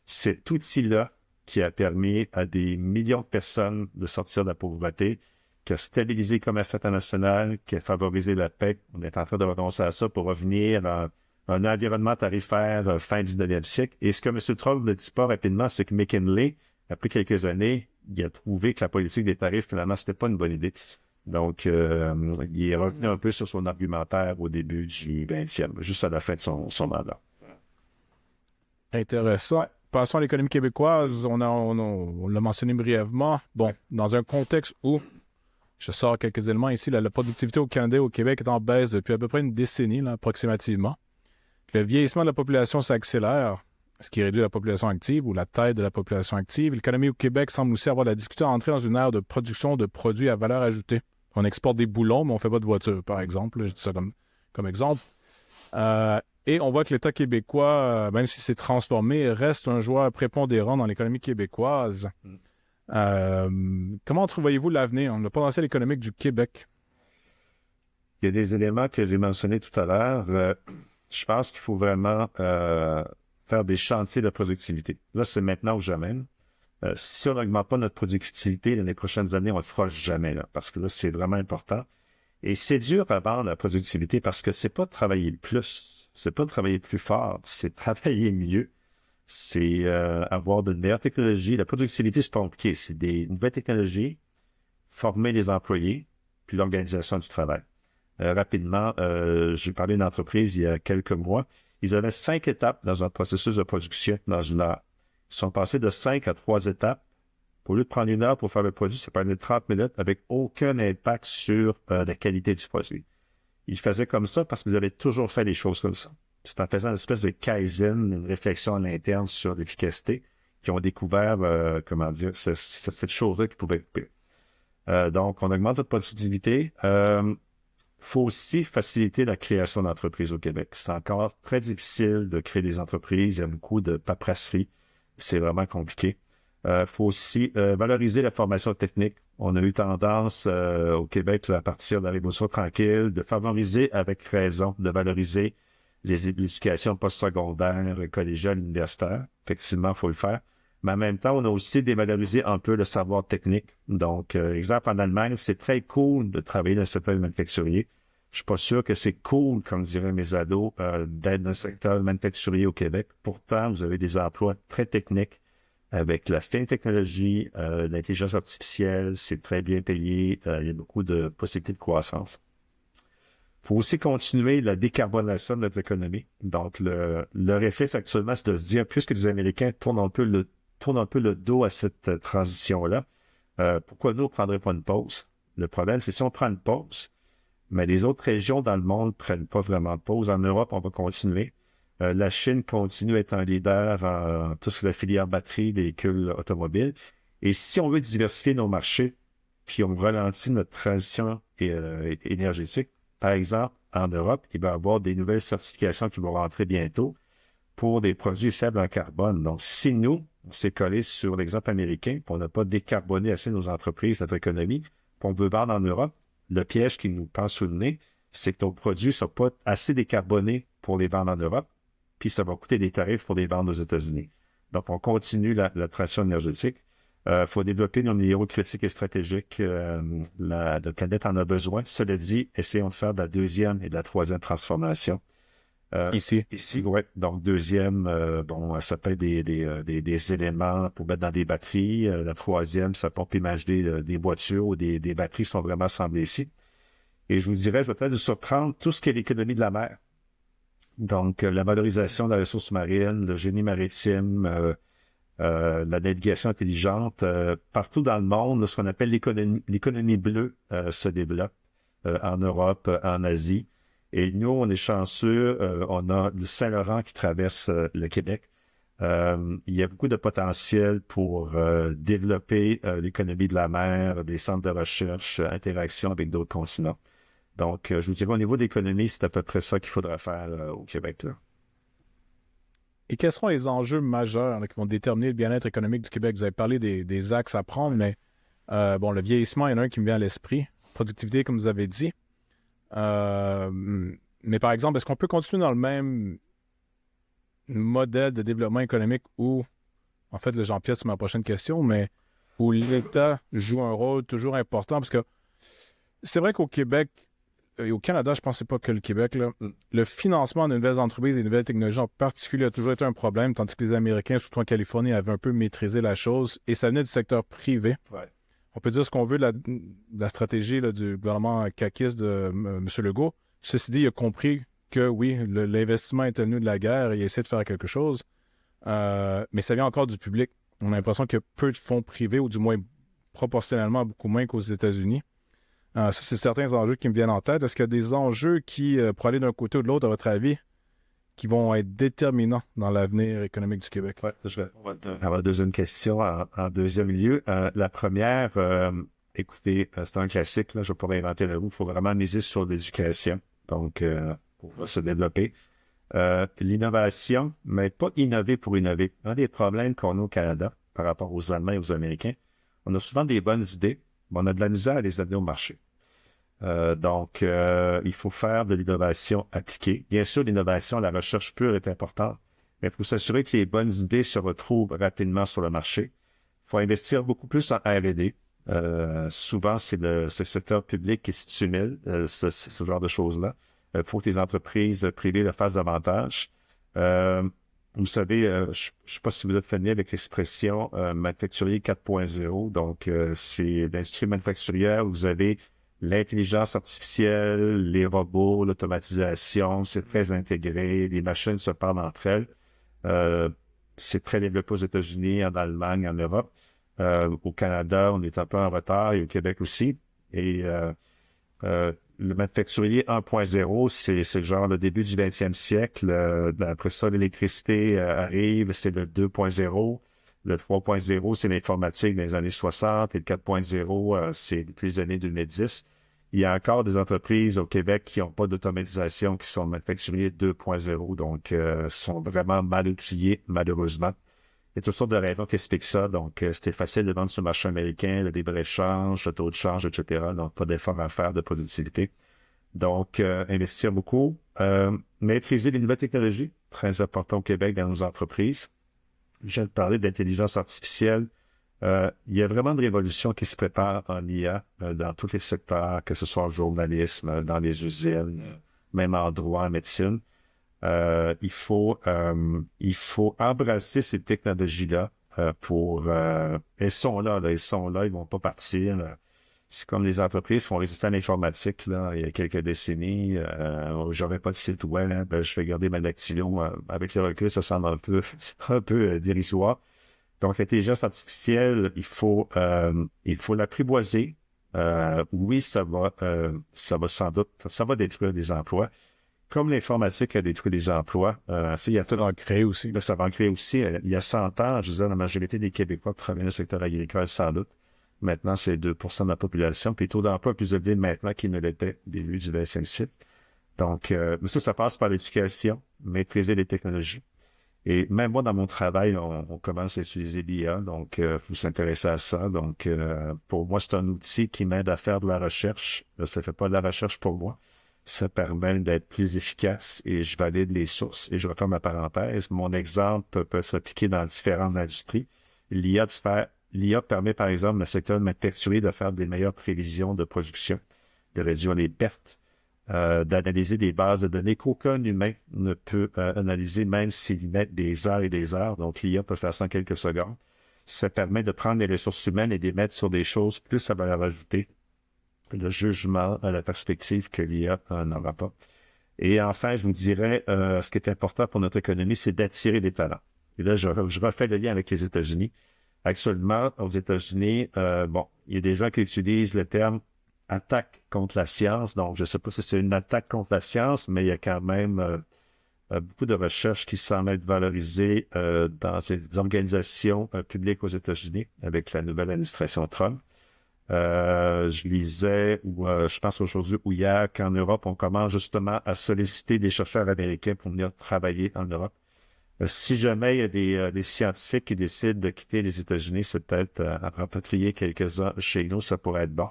Cet outil-là qui a permis à des millions de personnes de sortir de la pauvreté, qui a stabilisé le commerce international, qui a favorisé la paix. On est en train de renoncer à ça pour revenir à un environnement tarifaire fin 19e siècle. Et ce que M. Trump ne dit pas rapidement, c'est que McKinley, après quelques années, il a trouvé que la politique des tarifs, finalement, c'était pas une bonne idée. Donc, il est revenu un peu sur son argumentaire au début du 20e, juste à la fin de son mandat. Intéressant. Passons à l'économie québécoise. On l'a mentionné brièvement. Bon, dans un contexte où, je sors quelques éléments ici, la productivité au Canada et au Québec est en baisse depuis à peu près une décennie, là, approximativement. Le vieillissement de la population s'accélère, ce qui réduit la population active ou la taille de la population active. L'économie au Québec semble aussi avoir la difficulté à entrer dans une ère de production de produits à valeur ajoutée. On exporte des boulons, mais on ne fait pas de voitures, par exemple. Je dis ça comme exemple. Et on voit que l'État québécois, même s'il s'est transformé, reste un joueur prépondérant dans l'économie québécoise. Comment voyez-vous l'avenir, le potentiel économique du Québec? Il y a des éléments que j'ai mentionnés tout à l'heure. Je pense qu'il faut vraiment faire des chantiers de productivité. Là, c'est maintenant ou jamais. Si on n'augmente pas notre productivité dans les prochaines années, on ne le fera jamais, là, parce que là, c'est vraiment important. Et c'est dur à vendre la productivité parce que c'est pas de travailler plus, c'est pas de travailler plus fort, c'est travailler mieux. C'est avoir de meilleures technologies. La productivité, c'est pas compliqué. C'est des nouvelles technologies, former les employés, puis l'organisation du travail. Rapidement, j'ai parlé d'une entreprise il y a quelques mois. Ils avaient 5 étapes dans un processus de production dans une heure. Ils sont passés de 5 à 3 étapes. Au lieu de prendre 1 heure pour faire le produit, ça prenait 30 minutes avec aucun impact sur la qualité du produit. Ils faisaient comme ça parce qu'ils avaient toujours fait les choses comme ça. C'est en faisant une espèce de kaizen, une réflexion à l'interne sur l'efficacité, qu'ils ont découvert, cette chose-là qui pouvait couper. Donc, on augmente notre productivité. Faut aussi faciliter la création d'entreprises au Québec. C'est encore très difficile de créer des entreprises. Il y a beaucoup de paperasserie. C'est vraiment compliqué. Faut aussi valoriser la formation technique. On a eu tendance au Québec, à partir de la Révolution tranquille, de favoriser avec raison, de valoriser l'éducation postsecondaire, collégiale, universitaire. Effectivement, il faut le faire. Mais en même temps, on a aussi dévalorisé un peu le savoir technique. Donc, exemple, en Allemagne, c'est très cool de travailler dans le secteur manufacturier. Je suis pas sûr que c'est cool, comme diraient mes ados, d'être dans le secteur manufacturier au Québec. Pourtant, vous avez des emplois très techniques avec la fine technologie, l'intelligence artificielle, c'est très bien payé. Il y a beaucoup de possibilités de croissance. Il faut aussi continuer la décarbonation de notre économie. Donc, le réflexe actuellement, c'est de se dire, puisque les Américains tournent un peu le dos à cette transition-là, pourquoi nous, on ne prendrait pas une pause? Le problème, c'est si on prend une pause, mais les autres régions dans le monde ne prennent pas vraiment de pause. En Europe, on va continuer. La Chine continue à être un leader en tout ce qui est la filière batterie, véhicules automobiles. Et si on veut diversifier nos marchés, puis on ralentit notre transition énergétique, par exemple, en Europe, il va y avoir des nouvelles certifications qui vont rentrer bientôt pour des produits faibles en carbone. Donc, si nous, on s'est collé sur l'exemple américain, puis on n'a pas décarboné assez nos entreprises, notre économie, puis on veut vendre en Europe, le piège qui nous passe sous le nez, c'est que nos produits ne sont pas assez décarbonés pour les vendre en Europe, puis ça va coûter des tarifs pour les vendre aux États-Unis. Donc, on continue la transition énergétique. Faut développer nos minéraux critiques et stratégiques. La planète en a besoin. Cela dit, essayons de faire de la deuxième et de la troisième transformation. Ici, ouais. Donc, deuxième, ça peut être des éléments pour mettre dans des batteries. La troisième, ça peut imager des voitures ou des batteries qui sont vraiment assemblées ici. Et je vous dirais, je vais peut-être vous surprendre tout ce qui est l'économie de la mer. Donc, la valorisation de la ressource marine, le génie maritime, la navigation intelligente, partout dans le monde, ce qu'on appelle l'économie bleue se développe en Europe, en Asie. Et nous, on est chanceux, on a le Saint-Laurent qui traverse le Québec. Il y a beaucoup de potentiel pour développer l'économie de la mer, des centres de recherche, interaction avec d'autres continents. Donc, je vous dirais, au niveau de l'économie, c'est à peu près ça qu'il faudra faire au Québec, là. Et quels seront les enjeux majeurs qui vont déterminer le bien-être économique du Québec? Vous avez parlé des axes à prendre, mais le vieillissement, il y en a un qui me vient à l'esprit. Productivité, comme vous avez dit. Mais par exemple, est-ce qu'on peut continuer dans le même modèle de développement économique où, en fait, le Jean-Pierre, c'est ma prochaine question, mais où l'État joue un rôle toujours important? Parce que c'est vrai qu'au Québec, et au Canada, je ne pensais pas que le Québec, là, le financement de nouvelles entreprises et de nouvelles technologies en particulier a toujours été un problème, tandis que les Américains, surtout en Californie, avaient un peu maîtrisé la chose et ça venait du secteur privé. Ouais. On peut dire ce qu'on veut de la stratégie là, du gouvernement caquiste de M. Legault. Ceci dit, il a compris que oui, l'investissement est venu de la guerre et il essaie de faire quelque chose, mais ça vient encore du public. On a l'impression qu'il y a peu de fonds privés, ou du moins proportionnellement beaucoup moins qu'aux États-Unis. Ça, c'est certains enjeux qui me viennent en tête. Est-ce qu'il y a des enjeux qui, pour aller d'un côté ou de l'autre, à votre avis, qui vont être déterminants dans l'avenir économique du Québec? Ouais, je vais avoir la deuxième question en deuxième lieu. La première, écoutez, c'est un classique, là, je ne vais pas réinventer la roue. Il faut vraiment miser sur l'éducation, donc pour se développer. L'innovation, mais pas innover pour innover. Un des problèmes qu'on a au Canada par rapport aux Allemands et aux Américains, on a souvent des bonnes idées, mais on a de la misère à les amener au marché. Donc, il faut faire de l'innovation appliquée. Bien sûr, l'innovation, la recherche pure est importante, mais il faut s'assurer que les bonnes idées se retrouvent rapidement sur le marché. Il faut investir beaucoup plus en R&D. Souvent, c'est le secteur public qui stimule ce genre de choses-là. Il faut que les entreprises privées le fassent davantage. Vous savez, je ne sais pas si vous êtes familier avec l'expression manufacturier 4.0. Donc, c'est l'industrie manufacturière où vous avez l'intelligence artificielle, les robots, l'automatisation, c'est très intégré, les machines se parlent entre elles. C'est très développé aux États-Unis, en Allemagne, en Europe. Au Canada, on est un peu en retard et au Québec aussi. Et le manufacturier 1.0, c'est genre le début du 20e siècle. Après ça, l'électricité arrive, c'est le 2.0. Le 3.0, c'est l'informatique dans les années 60 et le 4.0, c'est depuis les années 2010. Il y a encore des entreprises au Québec qui n'ont pas d'automatisation, qui sont manufacturiers 2.0, donc sont vraiment mal outillés, malheureusement. Il y a toutes sortes de raisons qui expliquent ça. Donc, c'était facile de vendre sur le marché américain, le libre-échange, le taux de change, etc. Donc, pas d'efforts à faire de productivité. Donc, investir beaucoup. Maîtriser les nouvelles technologies, très important au Québec dans nos entreprises. Je viens de parler d'intelligence artificielle. Il y a vraiment une révolution qui se prépare en IA dans tous les secteurs, que ce soit en journalisme, dans les usines, même en droit, en médecine. Il faut embrasser ces technologies-là elles sont là, ils vont pas partir. C'est comme les entreprises font résister à l'informatique là, il y a quelques décennies. J'aurais pas de site web, je vais garder ma dactylo. Avec le recul, ça semble un peu dérisoire. Donc, l'intelligence artificielle, il faut l'apprivoiser. Oui, ça va sans doute, ça va détruire des emplois. Comme l'informatique a détruit des emplois, il y a Ça va en créer aussi. ça va en créer aussi. Il y a 100 ans, je veux dire, la majorité des Québécois travaillaient dans le secteur agricole, sans doute. Maintenant, c'est 2% de la population. Puis le taux d'emploi est plus élevé maintenant qu'il ne l'était au début du 20e siècle. Donc, mais ça passe par l'éducation, maîtriser les technologies. Et même moi, dans mon travail, on commence à utiliser l'IA, donc il faut s'intéresser à ça. Donc, pour moi, c'est un outil qui m'aide à faire de la recherche. Ça fait pas de la recherche pour moi. Ça permet d'être plus efficace et je valide les sources. Et je reprends ma parenthèse. Mon exemple peut s'appliquer dans différentes industries. L'IA permet, par exemple, le secteur manufacturier de faire des meilleures prévisions de production, de réduire les pertes, d'analyser des bases de données qu'aucun humain ne peut analyser, même s'il met des heures et des heures. Donc, l'IA peut faire ça en quelques secondes. Ça permet de prendre les ressources humaines et de les mettre sur des choses plus à valeur ajoutée, le jugement, la perspective que l'IA n'aura pas. Et enfin, je vous dirais, ce qui est important pour notre économie, c'est d'attirer des talents. Et là, je refais le lien avec les États-Unis. Actuellement, aux États-Unis, il y a des gens qui utilisent le terme attaque contre la science. Donc, je ne sais pas si c'est une attaque contre la science, mais il y a quand même beaucoup de recherches qui semblent être valorisées dans ces organisations publiques aux États-Unis avec la nouvelle administration Trump. Je lisais, je pense aujourd'hui ou hier, qu'en Europe, on commence justement à solliciter des chercheurs américains pour venir travailler en Europe. Si jamais il y a des scientifiques qui décident de quitter les États-Unis, c'est peut-être à rapatrier quelques-uns chez nous, ça pourrait être bon.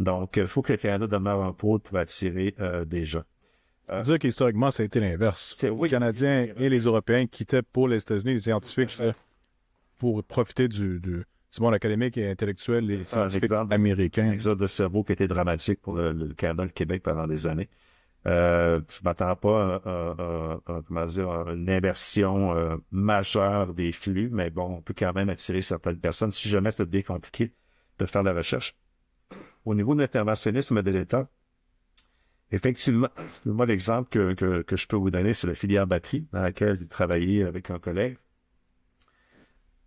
Donc, il faut que le Canada demeure un pôle pour attirer des gens. On dire qu'historiquement, ça a été l'inverse. Oui. Les Canadiens et les Européens quittaient pour les États-Unis, les scientifiques, pour profiter du monde académique et intellectuel, les scientifiques américains. Un exode de cerveau qui a été dramatique pour le Canada et le Québec pendant des années. Je m'attends pas à une inversion majeure des flux, mais bon, on peut quand même attirer certaines personnes si jamais c'est bien compliqué de faire la recherche. Au niveau de l'interventionnisme de l'État, effectivement, moi, l'exemple que je peux vous donner, c'est la filière batterie, dans laquelle j'ai travaillé avec un collègue.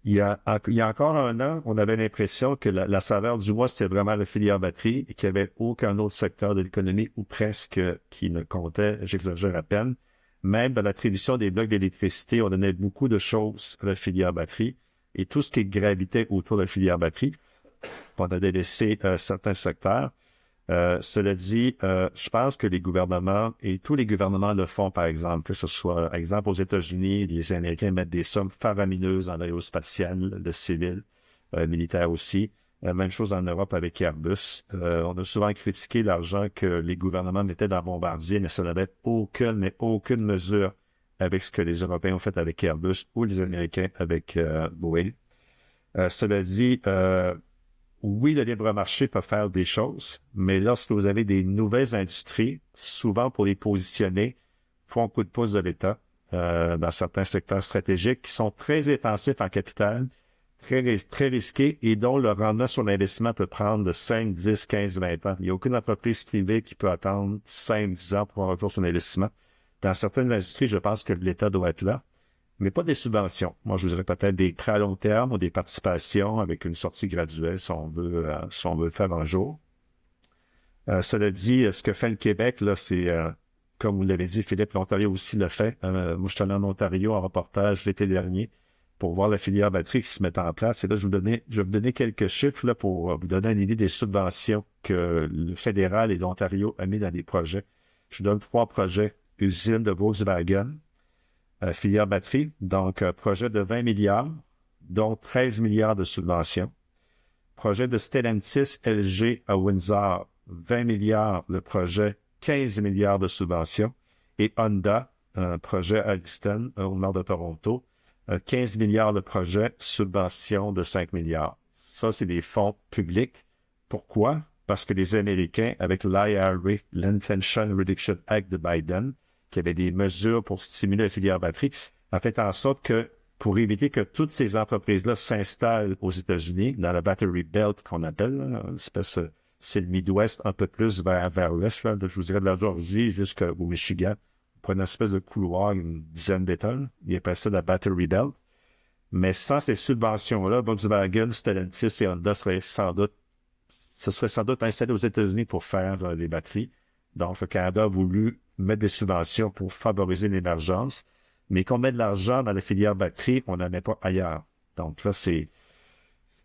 Il y a encore un an, on avait l'impression que la saveur du mois, c'était vraiment la filière batterie et qu'il n'y avait aucun autre secteur de l'économie, ou presque, qui ne comptait, j'exagère à peine. Même dans l'attribution des blocs d'électricité, on donnait beaucoup de choses à la filière batterie et tout ce qui gravitait autour de la filière batterie. On a délaissé certains secteurs. Cela dit, je pense que les gouvernements, et tous les gouvernements le font, par exemple, que ce soit, par exemple, aux États-Unis, les Américains mettent des sommes faramineuses en aérospatial, le civil, militaire aussi. Même chose en Europe avec Airbus. On a souvent critiqué l'argent que les gouvernements mettaient dans Bombardier, mais ça n'avait aucune mesure avec ce que les Européens ont fait avec Airbus ou les Américains avec Boeing. Cela dit, oui, le libre marché peut faire des choses, mais lorsque vous avez des nouvelles industries, souvent pour les positionner, il faut un coup de pouce de l'État dans certains secteurs stratégiques qui sont très intensifs en capital, très risqués et dont le rendement sur l'investissement peut prendre de 5, 10, 15, 20 ans. Il n'y a aucune entreprise privée qui peut attendre 5, 10 ans pour un retour sur l'investissement. Dans certaines industries, je pense que l'État doit être là, mais pas des subventions. Moi, je vous dirais peut-être des prêts à long terme ou des participations avec une sortie graduelle si on veut le faire un jour. Cela dit, ce que fait le Québec, là, c'est, comme vous l'avez dit, Philippe, l'Ontario aussi le fait. Moi, je suis allé en Ontario en reportage l'été dernier pour voir la filière batterie qui se met en place. Et là, je vais vous donner quelques chiffres là, pour vous donner une idée des subventions que le fédéral et l'Ontario a mis dans des projets. Je vous donne 3 projets. Usine de Volkswagen, filière batterie, donc un projet de 20 milliards, dont 13 milliards de subventions. Projet de Stellantis LG à Windsor, 20 milliards de projet, 15 milliards de subventions. Et Honda, un projet à Alliston, au nord de Toronto, 15 milliards de projet, subventions de 5 milliards. Ça, c'est des fonds publics. Pourquoi? Parce que les Américains, avec l'IRA, l'Inflation Reduction Act de Biden, qui avait des mesures pour stimuler la filière batterie, a fait en sorte que, pour éviter que toutes ces entreprises-là s'installent aux États-Unis, dans la Battery Belt qu'on appelle, là, une espèce, c'est le Midwest un peu plus vers l'est, là, je vous dirais de la Georgie jusqu'au Michigan, pour une espèce de couloir, une dizaine d'États, il appelle ça la Battery Belt. Mais sans ces subventions-là, Volkswagen, Stellantis et Honda seraient sans doute installés aux États-Unis pour faire des batteries. Donc, le Canada a voulu mettre des subventions pour favoriser l'émergence, mais qu'on met de l'argent dans la filière batterie, on n'en met pas ailleurs. Donc là, c'est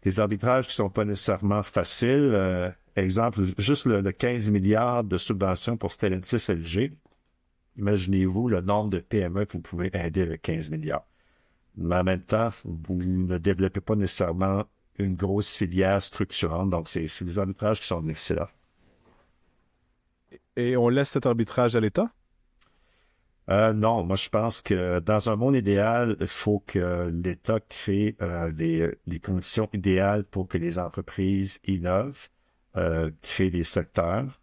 des arbitrages qui sont pas nécessairement faciles. Exemple, juste le 15 milliards de subventions pour Stellantis LG. Imaginez-vous le nombre de PME que vous pouvez aider avec 15 milliards. Mais en même temps, vous ne développez pas nécessairement une grosse filière structurante. Donc, c'est des arbitrages qui sont difficiles. Et on laisse cet arbitrage à l'État? Non, moi je pense que dans un monde idéal, il faut que l'État crée les conditions idéales pour que les entreprises innovent, créent des secteurs.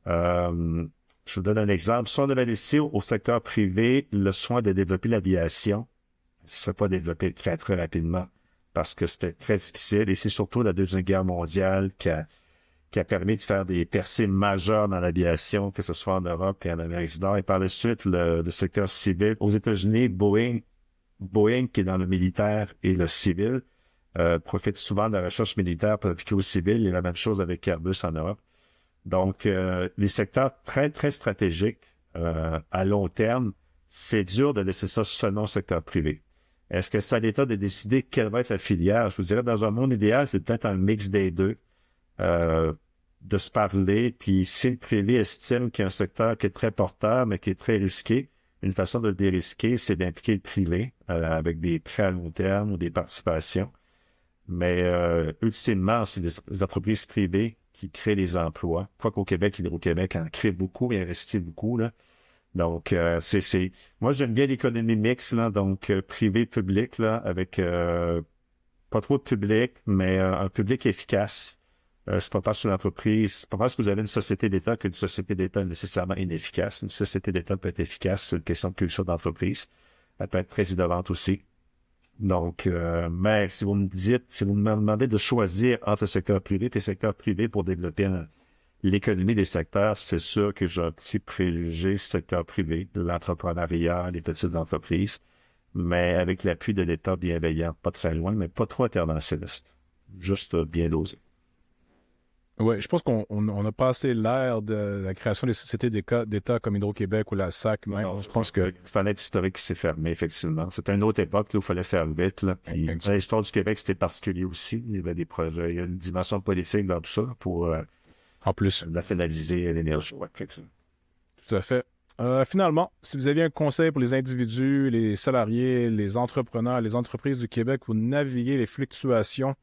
Je vous donne un exemple. Si on devait laisser au secteur privé le soin de développer l'aviation, ce ne serait pas développé très, très rapidement parce que c'était très difficile. Et c'est surtout la Deuxième Guerre mondiale qui a permis de faire des percées majeures dans l'aviation, que ce soit en Europe et en Amérique du Nord. Et par la suite, le secteur civil. Aux États-Unis, Boeing, qui est dans le militaire et le civil, profite souvent de la recherche militaire pour appliquer au civil. Et la même chose avec Airbus en Europe. Donc, les secteurs très, très stratégiques à long terme, c'est dur de laisser ça seulement au secteur privé. Est-ce que c'est à l'État de décider quelle va être la filière? Je vous dirais, dans un monde idéal, c'est peut-être un mix des deux. De se parler, puis si le privé estime qu'il y a un secteur qui est très porteur, mais qui est très risqué, une façon de le dérisquer, c'est d'impliquer le privé avec des prêts à long terme ou des participations. Mais ultimement, c'est des entreprises privées qui créent des emplois. Quoique au Québec, Hydro-Québec en crée beaucoup et investit beaucoup, là. Donc, moi, j'aime bien l'économie mixte, là, donc privé-public, là, avec pas trop de public, mais un public efficace. C'est pas parce que l'entreprise, c'est pas parce que vous avez une société d'État qu'une société d'État est nécessairement inefficace. Une société d'État peut être efficace, c'est une question de culture d'entreprise. Elle peut être très innovante aussi. Donc, mais si vous me demandez de choisir entre le secteur privé et le secteur privé pour développer l'économie des secteurs, c'est sûr que j'ai un petit préjugé secteur privé, de l'entrepreneuriat, les petites entreprises, mais avec l'appui de l'État bienveillant, pas très loin, mais pas trop interventionniste. Juste bien dosé. Oui, je pense qu'on a passé l'ère de la création des sociétés d'État comme Hydro-Québec ou la SAC. Même. Non, je pense que c'est un historique qui s'est fermé, effectivement. C'était une autre époque là, où il fallait faire vite. Là. Puis, dans l'histoire du Québec, c'était particulier aussi. Il y avait des projets. Il y a une dimension politique dans tout ça pour En plus. nationaliser l'énergie. Ouais, effectivement. Tout à fait. Finalement, si vous aviez un conseil pour les individus, les salariés, les entrepreneurs, les entreprises du Québec pour naviguer les fluctuations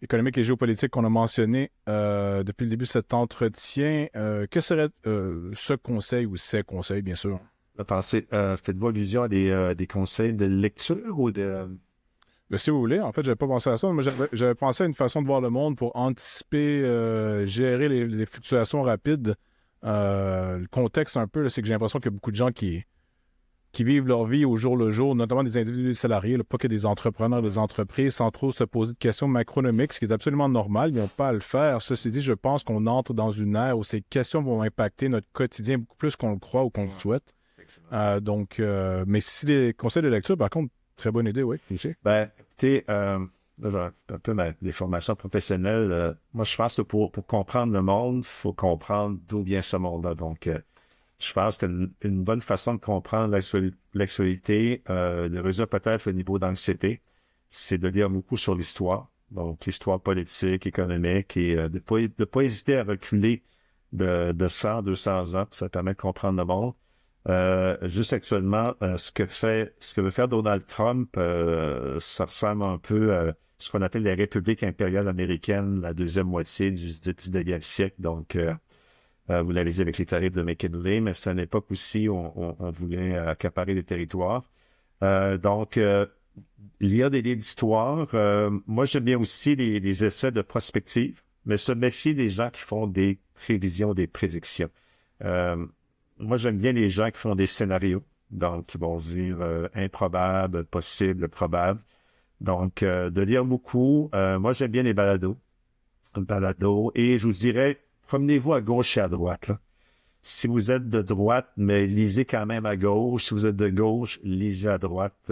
économiques et géopolitiques qu'on a mentionnées depuis le début de cet entretien, que serait ce conseil ou ces conseils, bien sûr? Faites-vous allusion à des conseils de lecture ou de... Si vous voulez, en fait, j'avais pas pensé à ça. Moi, j'avais pensé à une façon de voir le monde pour anticiper, gérer les fluctuations rapides. Le contexte un peu, là, c'est que j'ai l'impression qu'il y a beaucoup de gens qui vivent leur vie au jour le jour, notamment des individus salariés, là, pas que des entrepreneurs, des entreprises, sans trop se poser de questions macronomiques, ce qui est absolument normal. Ils n'ont pas à le faire. Ceci dit, je pense qu'on entre dans une ère où ces questions vont impacter notre quotidien beaucoup plus qu'on le croit ou qu'on le souhaite. Mais si les conseils de lecture, par contre, très bonne idée, oui. Écoutez, là, j'ai un peu des formations professionnelles. Moi, je pense que pour comprendre le monde, il faut comprendre d'où vient ce monde-là. Donc, je pense qu'une bonne façon de comprendre l'actualité, de réduire peut-être le niveau d'anxiété, c'est de lire beaucoup sur l'histoire. Donc, l'histoire politique, économique, et de pas hésiter à reculer de 100, 200 ans. Ça permet de comprendre le monde. Juste actuellement, ce que veut faire Donald Trump, ça ressemble un peu à ce qu'on appelle les républiques impériales américaines, la deuxième moitié du 19e siècle. Donc, vous l'avez dit avec les tarifs de McKinley, mais c'est une époque aussi où on voulait accaparer des territoires. Lire des livres d'histoire. Moi, j'aime bien aussi les essais de prospective, mais se méfier des gens qui font des prévisions, des prédictions. Moi, j'aime bien les gens qui font des scénarios, donc qui vont dire improbable, possible, probable. Donc, de lire beaucoup. Moi, j'aime bien les balados. Et je vous dirais, promenez-vous à gauche et à droite. Là. Si vous êtes de droite, mais lisez quand même à gauche. Si vous êtes de gauche, lisez à droite.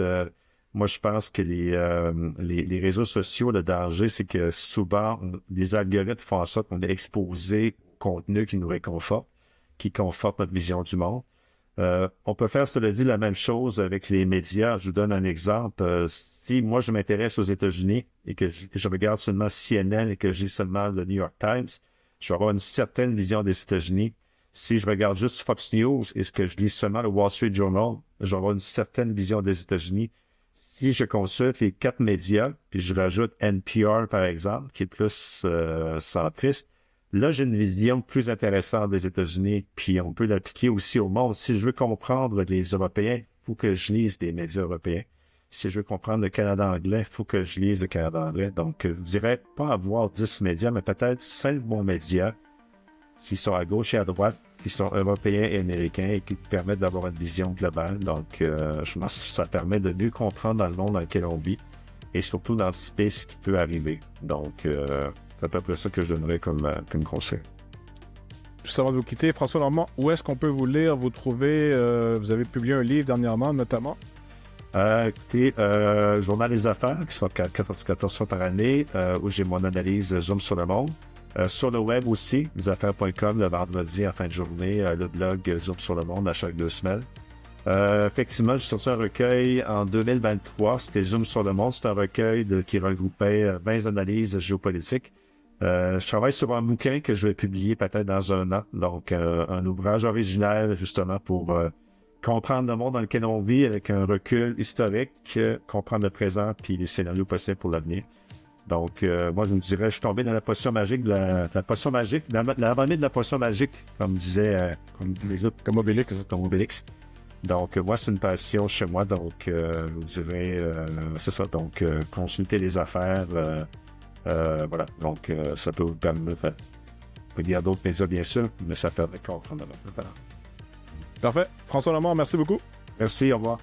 Moi, je pense que les réseaux sociaux, le danger, c'est que souvent, les algorithmes font en sorte qu'on est exposé au contenu qui nous réconforte, qui conforte notre vision du monde. On peut faire, cela dit, la même chose avec les médias. Je vous donne un exemple. Si moi, je m'intéresse aux États-Unis et que je regarde seulement CNN et que j'ai seulement le New York Times, je vais avoir une certaine vision des États-Unis. Si je regarde juste Fox News et que je lis seulement le Wall Street Journal, je vais avoir une certaine vision des États-Unis. Si je consulte les 4 médias, puis je rajoute NPR, par exemple, qui est plus centriste, là, j'ai une vision plus intéressante des États-Unis, puis on peut l'appliquer aussi au monde. Si je veux comprendre les Européens, il faut que je lise des médias européens. Si je veux comprendre le Canada anglais, il faut que je lise le Canada anglais. Donc, je dirais pas avoir 10 médias, mais peut-être 5 bons médias qui sont à gauche et à droite, qui sont européens et américains et qui permettent d'avoir une vision globale. Donc, je pense que ça permet de mieux comprendre dans le monde dans lequel on vit et surtout d'anticiper ce qui peut arriver. Donc, c'est à peu près ça que je donnerais comme conseil. Juste avant de vous quitter, François Normand, où est-ce qu'on peut vous lire, vous trouver? Vous avez publié un livre dernièrement, notamment. Écoutez, Journal des affaires, qui sont 14 fois par année, où j'ai mon analyse Zoom sur le monde. Sur le web aussi, lesaffaires.com, le vendredi en fin de journée, le blog Zoom sur le monde à chaque 2 semaines. Effectivement, j'ai sorti un recueil en 2023, c'était Zoom sur le monde, c'est un recueil qui regroupait 20 analyses géopolitiques. Je travaille sur un bouquin que je vais publier peut-être dans un an, donc un ouvrage original justement pour comprendre le monde dans lequel on vit avec un recul historique, comprendre le présent puis les scénarios possibles pour l'avenir. Donc, moi, je me dirais, je suis tombé dans la potion magique la potion magique, la marmite de la potion magique, comme disait, comme les autres, comme Obélix. Donc, moi, c'est une passion chez moi, donc, je vous dirais, c'est ça, donc, consulter les affaires, voilà, donc, ça peut vous permettre, vous pouvez lire d'autres médias, bien sûr, mais ça permet de comprendre. Parfait. François Lamont, merci beaucoup. Merci, au revoir.